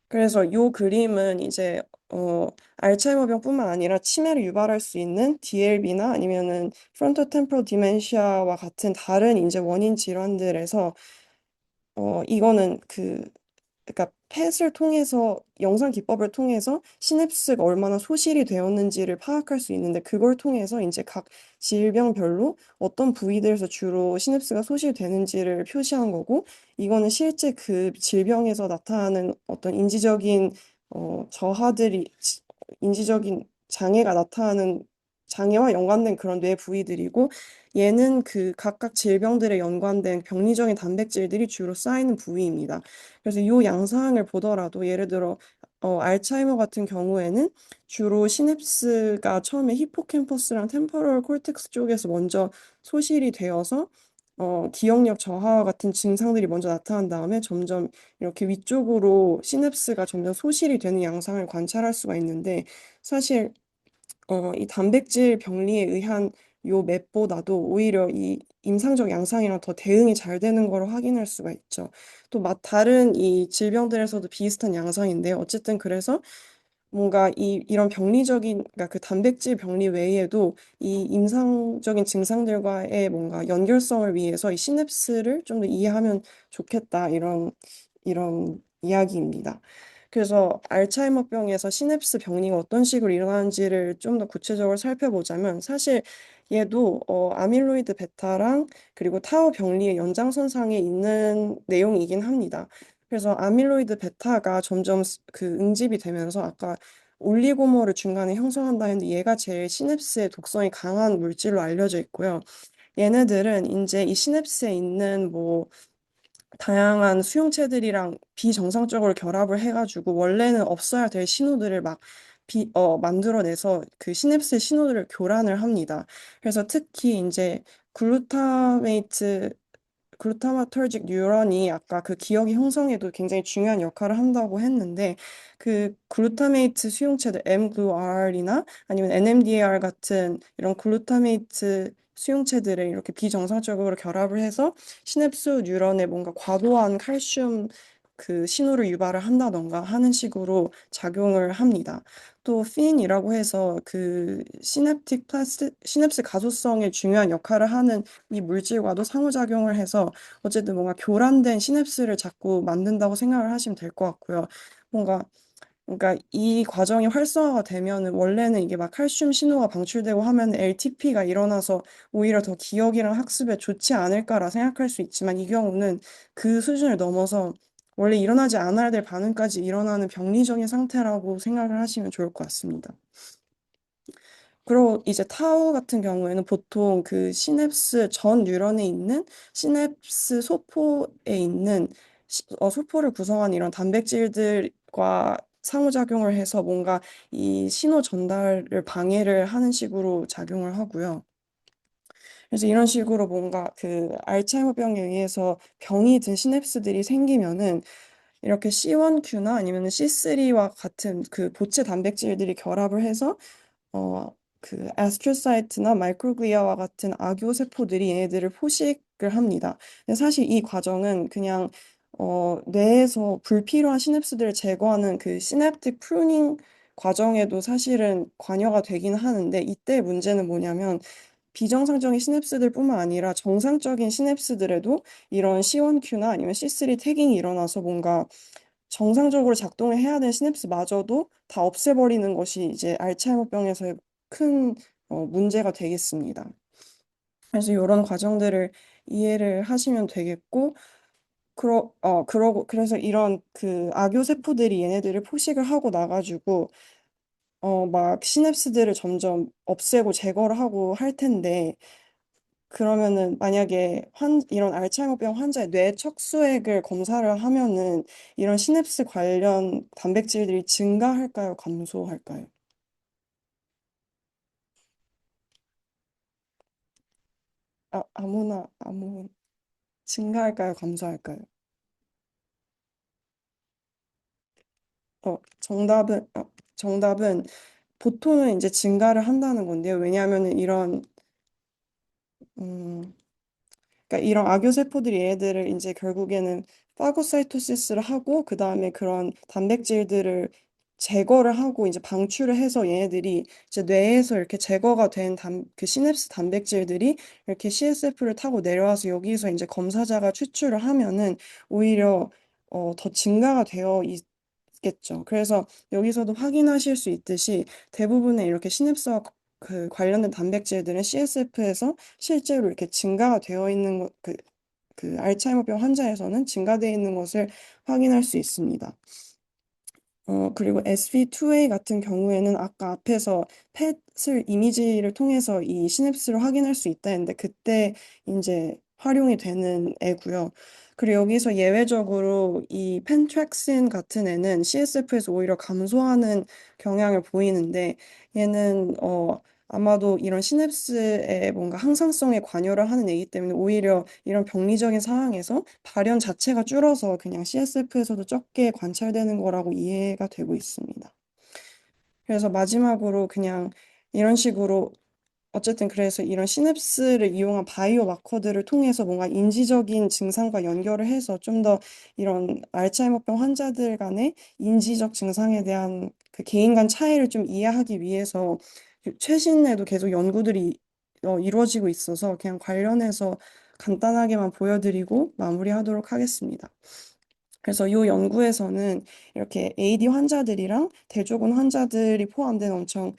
그래서 요 그림은 이제 알츠하이머병뿐만 아니라 치매를 유발할 수 있는 DLB나 아니면은 프론토템포럴 디멘시아와 같은 다른 이제 원인 질환들에서 이거는 그러니까 펫을 통해서 영상 기법을 통해서 시냅스가 얼마나 소실이 되었는지를 파악할 수 있는데 그걸 통해서 이제 각 질병별로 어떤 부위들에서 주로 시냅스가 소실되는지를 표시한 거고 이거는 실제 그 질병에서 나타나는 어떤 인지적인 저하들이 인지적인 장애가 나타나는 장애와 연관된 그런 뇌 부위들이고 얘는 그 각각 질병들에 연관된 병리적인 단백질들이 주로 쌓이는 부위입니다. 그래서 이 양상을 보더라도 예를 들어 알츠하이머 같은 경우에는 주로 시냅스가 처음에 히포캠퍼스랑 템포럴 콜텍스 쪽에서 먼저 소실이 되어서 기억력 저하와 같은 증상들이 먼저 나타난 다음에 점점 이렇게 위쪽으로 시냅스가 점점 소실이 되는 양상을 관찰할 수가 있는데 사실 이 단백질 병리에 의한 요 맵보다도 오히려 이 임상적 양상이랑 더 대응이 잘 되는 걸 확인할 수가 있죠. 또 다른 이 질병들에서도 비슷한 양상인데 어쨌든 그래서 뭔가 이런 병리적인, 그러니까 그 단백질 병리 외에도 이 임상적인 증상들과의 뭔가 연결성을 위해서 이 시냅스를 좀 더 이해하면 좋겠다, 이런 이야기입니다. 그래서 알츠하이머병에서 시냅스 병리가 어떤 식으로 일어나는지를 좀 더 구체적으로 살펴보자면 사실 얘도 아밀로이드 베타랑 그리고 타우 병리의 연장선상에 있는 내용이긴 합니다. 그래서 아밀로이드 베타가 점점 그 응집이 되면서 아까 올리고머를 중간에 형성한다 했는데 얘가 제일 시냅스의 독성이 강한 물질로 알려져 있고요. 얘네들은 이제 이 시냅스에 있는 뭐 다양한 수용체들이랑 비정상적으로 결합을 해가지고 원래는 없어야 될 신호들을 막 만들어내서 그 시냅스의 신호들을 교란을 합니다. 그래서 특히 이제 글루타마터직 뉴런이 아까 그 기억의 형성에도 굉장히 중요한 역할을 한다고 했는데 그 글루타메이트 수용체들 mGluR이나 아니면 NMDAR 같은 이런 글루타메이트 수용체들을 이렇게 비정상적으로 결합을 해서 시냅스 뉴런에 뭔가 과도한 칼슘 그 신호를 유발을 한다던가 하는 식으로 작용을 합니다. 또 핀이라고 해서 그 시냅스 가소성에 중요한 역할을 하는 이 물질과도 상호작용을 해서 어쨌든 뭔가 교란된 시냅스를 자꾸 만든다고 생각을 하시면 될 것 같고요. 뭔가 그러니까 이 과정이 활성화가 되면은 원래는 이게 막 칼슘 신호가 방출되고 하면 LTP가 일어나서 오히려 더 기억이랑 학습에 좋지 않을까라 생각할 수 있지만 이 경우는 그 수준을 넘어서 원래 일어나지 않아야 될 반응까지 일어나는 병리적인 상태라고 생각을 하시면 좋을 것 같습니다. 그리고 이제 타우 같은 경우에는 보통 그 시냅스 전 뉴런에 있는 시냅스 소포에 있는 소포를 구성하는 이런 단백질들과 상호작용을 해서 뭔가 이 신호 전달을 방해를 하는 식으로 작용을 하고요. 그래서 이런 식으로 뭔가 그 알츠하이머병에 의해서 병이 든 시냅스들이 생기면은 이렇게 C1Q나 아니면 C3와 같은 그 보채 단백질들이 결합을 해서 그 아스트로사이트나 마이크로글리아와 같은 악교 세포들이 얘네들을 포식을 합니다. 근데 사실 이 과정은 그냥 뇌에서 불필요한 시냅스들을 제거하는 그 시냅틱 프루닝 과정에도 사실은 관여가 되긴 하는데 이때 문제는 뭐냐면 비정상적인 시냅스들뿐만 아니라 정상적인 시냅스들에도 이런 C1Q나 아니면 C3 태깅이 일어나서 뭔가 정상적으로 작동을 해야 되는 시냅스마저도 다 없애버리는 것이 이제 알츠하이머병에서의 큰 문제가 되겠습니다. 그래서 이런 과정들을 이해를 하시면 되겠고, 그래서 이런 그 악교 세포들이 얘네들을 포식을 하고 나가지고, 막 시냅스들을 점점 없애고 제거를 하고 할 텐데, 그러면은 만약에 이런 알츠하이머병 환자의 뇌 척수액을 검사를 하면은 이런 시냅스 관련 단백질들이 증가할까요? 감소할까요? 아무 증가할까요? 감소할까요? 정답은 보통은 이제 증가를 한다는 건데요. 왜냐하면 음, 그러니까 이런 악교 세포들이 얘네들을 이제 결국에는 파고사이토시스를 하고 그 다음에 그런 단백질들을 제거를 하고 이제 방출을 해서 얘네들이 이제 뇌에서 이렇게 제거가 된 그 시냅스 단백질들이 이렇게 CSF를 타고 내려와서 여기서 이제 검사자가 추출을 하면은 오히려 더 증가가 되어 있겠죠. 그래서 여기서도 확인하실 수 있듯이 대부분의 이렇게 시냅스와 그 관련된 단백질들은 CSF에서 실제로 이렇게 증가가 되어 있는 그 알츠하이머병 환자에서는 증가되어 있는 것을 확인할 수 있습니다. 그리고 SV2A 같은 경우에는 아까 앞에서 펫을 이미지를 통해서 이 시냅스를 확인할 수 있다 했는데 그때 이제 활용이 되는 애고요. 그리고 여기서 예외적으로 이 펜트렉신 같은 애는 CSF에서 오히려 감소하는 경향을 보이는데 얘는 아마도 이런 시냅스의 뭔가 항상성에 관여를 하는 애이기 때문에 오히려 이런 병리적인 상황에서 발현 자체가 줄어서 그냥 CSF에서도 적게 관찰되는 거라고 이해가 되고 있습니다. 그래서 마지막으로 그냥 이런 식으로 어쨌든 그래서 이런 시냅스를 이용한 바이오 마커들을 통해서 뭔가 인지적인 증상과 연결을 해서 좀 더 이런 알츠하이머병 환자들 간의 인지적 증상에 대한 그 개인 간 차이를 좀 이해하기 위해서 최신에도 계속 연구들이 이루어지고 있어서 그냥 관련해서 간단하게만 보여드리고 마무리하도록 하겠습니다. 그래서 이 연구에서는 이렇게 AD 환자들이랑 대조군 환자들이 포함된 엄청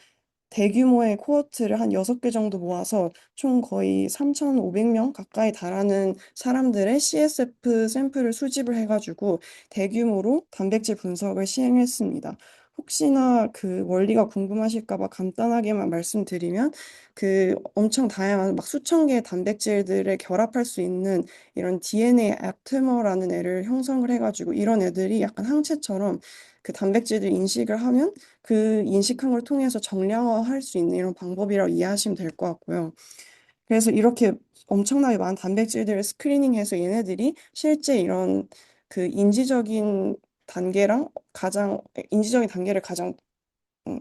대규모의 코호트를 한 6개 정도 모아서 총 거의 3,500명 가까이 달하는 사람들의 CSF 샘플을 수집을 해가지고 대규모로 단백질 분석을 시행했습니다. 혹시나 그 원리가 궁금하실까 봐 간단하게만 말씀드리면 그 엄청 다양한 막 수천 개의 단백질들을 결합할 수 있는 이런 DNA aptamer라는 애를 형성을 해가지고 이런 애들이 약간 항체처럼 그 단백질을 인식을 하면 그 인식한 걸 통해서 정량화할 수 있는 이런 방법이라고 이해하시면 될 것 같고요. 그래서 이렇게 엄청나게 많은 단백질들을 스크리닝해서 얘네들이 실제 이런 그 인지적인 단계랑 가장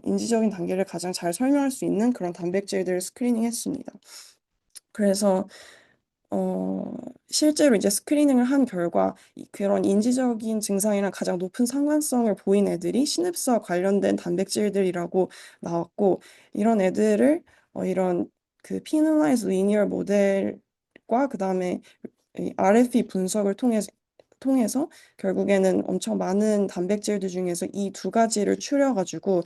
인지적인 단계를 가장 잘 설명할 수 있는 그런 단백질들을 스크리닝했습니다. 그래서 어, 실제로 이제 스크리닝을 한 결과 그런 인지적인 증상이랑 가장 높은 상관성을 보인 애들이 시냅스와 관련된 단백질들이라고 나왔고 이런 애들을 이런 그 피널라이즈 리니어 모델과 그다음에 이 RFE 분석을 통해서 결국에는 엄청 많은 단백질들 중에서 이 두 가지를 추려가지고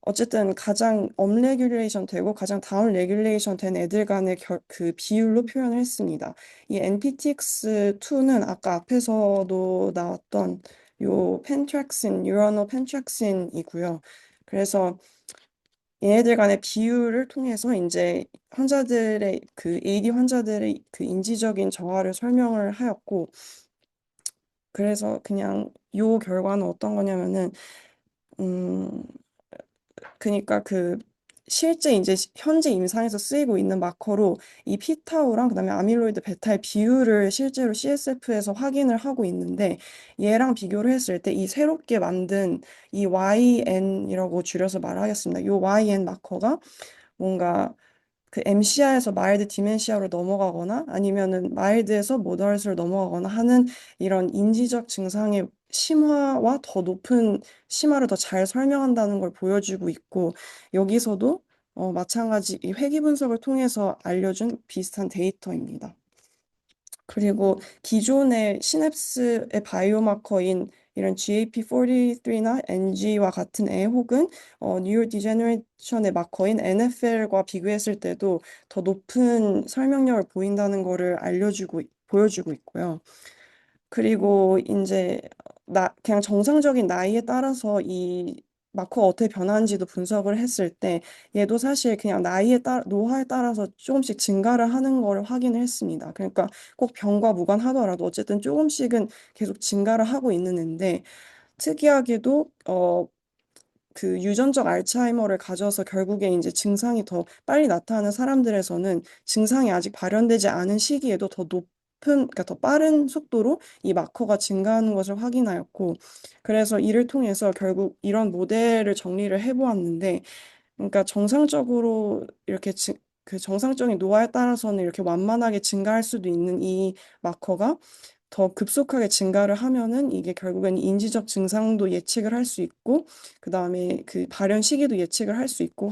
어쨌든 가장 업레귤레이션 되고 가장 다운 레귤레이션 된 애들 간의 그 비율로 표현을 했습니다. 이 NPTX2는 아까 앞에서도 나왔던 요 펜트렉신, 뉴러노 펜트렉신이고요. 그래서 얘네들 간의 비율을 통해서 이제 환자들의 그 AD 환자들의 그 인지적인 저하를 설명을 하였고 그래서 그냥 요 결과는 어떤 거냐면은 음 그러니까 그 실제 이제 현재 임상에서 쓰이고 있는 마커로 이 피타우랑 그다음에 아밀로이드 베타의 비율을 실제로 CSF에서 확인을 하고 있는데 얘랑 비교를 했을 때 이 새롭게 만든 이 YN이라고 줄여서 말하겠습니다. 이 YN 마커가 뭔가 그 MCI에서 마일드 디멘시아로 넘어가거나 아니면은 마일드에서 모더스로 넘어가거나 하는 이런 인지적 증상의 심화와 더 높은 심화를 더 잘 설명한다는 걸 보여주고 있고 여기서도 마찬가지 이 회귀 분석을 통해서 알려준 비슷한 데이터입니다. 그리고 기존의 시냅스의 바이오마커인 이런 GAP43나 NG와 같은 애 혹은 뉴로 디제너레이션의 마커인 NFL과 비교했을 때도 더 높은 설명력을 보인다는 것을 보여주고 있고요. 그리고 이제 그냥 정상적인 나이에 따라서 이 마커가 어떻게 변하는지도 분석을 했을 때 얘도 사실 그냥 노화에 따라서 조금씩 증가를 하는 거를 확인을 했습니다. 그러니까 꼭 병과 무관하더라도 어쨌든 조금씩은 계속 증가를 하고 있는 앤데 특이하게도 그 유전적 알츠하이머를 가져서 결국에 이제 증상이 더 빨리 나타나는 사람들에서는 증상이 아직 발현되지 않은 시기에도 그러니까 더 빠른 속도로 이 마커가 증가하는 것을 확인하였고, 그래서 이를 통해서 결국 이런 모델을 정리를 해보았는데, 그러니까 정상적으로 이렇게 그 정상적인 노화에 따라서는 이렇게 완만하게 증가할 수도 있는 이 마커가 더 급속하게 증가를 하면은 이게 결국엔 인지적 증상도 예측을 할 수 있고 그다음에 그 발현 시기도 예측을 할 수 있고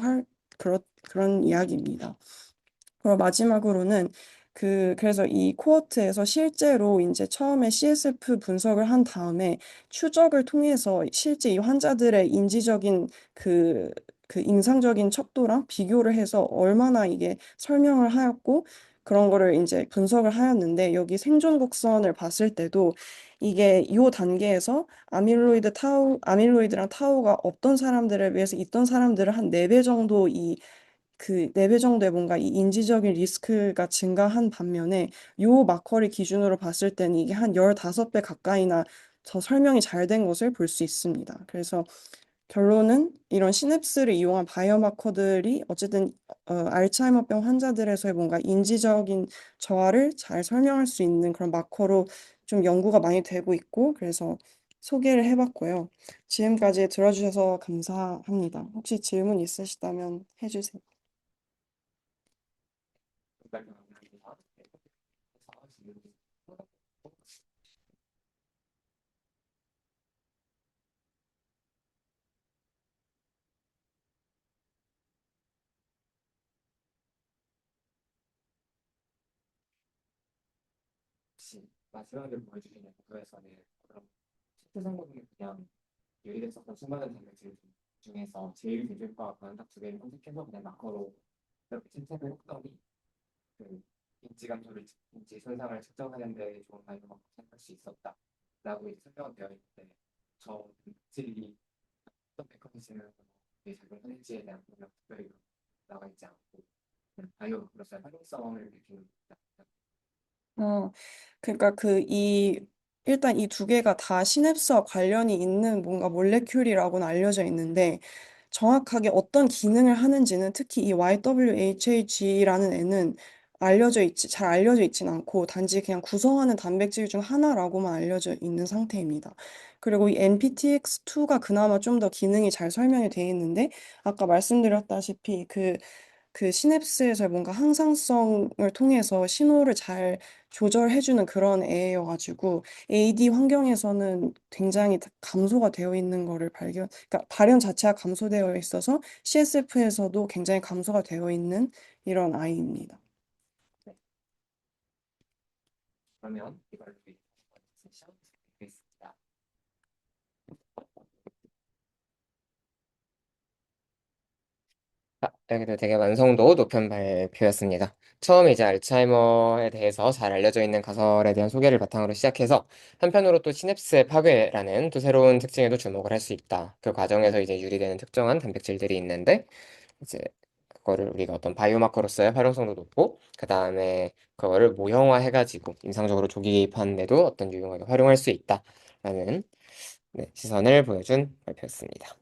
그런 이야기입니다. 그리고 마지막으로는 그래서 이 코호트에서 실제로 이제 처음에 CSF 분석을 한 다음에 추적을 통해서 실제 이 환자들의 인지적인 그 임상적인 척도랑 비교를 해서 얼마나 이게 설명을 하였고 그런 거를 이제 분석을 하였는데 여기 생존 곡선을 봤을 때도 이게 이 단계에서 아밀로이드랑 타우가 없던 사람들에 비해서 있던 사람들을 한 4배 정도 그 4배 정도의 뭔가 이 인지적인 리스크가 증가한 반면에 요 마커를 기준으로 봤을 때는 이게 한 15배 가까이나 더 설명이 잘 된 것을 볼 수 있습니다. 그래서 결론은 이런 시냅스를 이용한 바이오마커들이 어쨌든 알츠하이머병 환자들에서의 뭔가 인지적인 저하를 잘 설명할 수 있는 그런 마커로 좀 연구가 많이 되고 있고 그래서 소개를 해봤고요. 지금까지 들어주셔서 감사합니다. 혹시 질문 있으시다면 해주세요. 정말 감사합니다. 네, 그래서 질문이 혹시 마지막에 보여주신 연구에서는 그럼 실제상으로는 그냥 유리됐었던 수많은 단백질 중에서 제일 대중化딱 두 개를 선택해서 그냥 마커로 이렇게 채택을 했더니 그 인지 손상을 측정하는 데 좋은 방법으로 생각할 수 있었다라고 이제 설명은 되어 있는데 저 단백질이 어떤 메커니즘으로 작용하는지에 대한 설명 특별히 나와 있지 않고 바이오로서의 활용성을 느끼는 어, 그러니까 일단 이 두 개가 다 시냅스와 관련이 있는 뭔가 몰레큘이라고는 알려져 있는데 정확하게 어떤 기능을 하는지는 특히 이 YWHAG라는 애는 잘 알려져 있진 않고 단지 그냥 구성하는 단백질 중 하나라고만 알려져 있는 상태입니다. 그리고 이 NPTX2가 그나마 좀 더 기능이 잘 설명이 되어 있는데 아까 말씀드렸다시피 그 시냅스에서 뭔가 항상성을 통해서 신호를 잘 조절해주는 그런 애여가지고 AD 환경에서는 굉장히 감소가 되어 있는 거를 그러니까 발현 자체가 감소되어 있어서 CSF에서도 굉장히 감소가 되어 있는 이런 아이입니다. 그러면 이걸로 세션 되겠습니다. 여기도 되게 완성도 높은 발표였습니다. 처음 이제 알츠하이머에 대해서 잘 알려져 있는 가설에 대한 소개를 바탕으로 시작해서 한편으로 또 시냅스의 파괴라는 또 새로운 특징에도 주목을 할 수 있다. 그 과정에서 이제 유리되는 특정한 단백질들이 있는데 이제 그거를 우리가 어떤 바이오마커로서의 활용성도 높고 그 다음에 그거를 모형화해가지고 임상적으로 조기 개입하는 데도 어떤 유용하게 활용할 수 있다라는 네, 시선을 보여준 발표였습니다.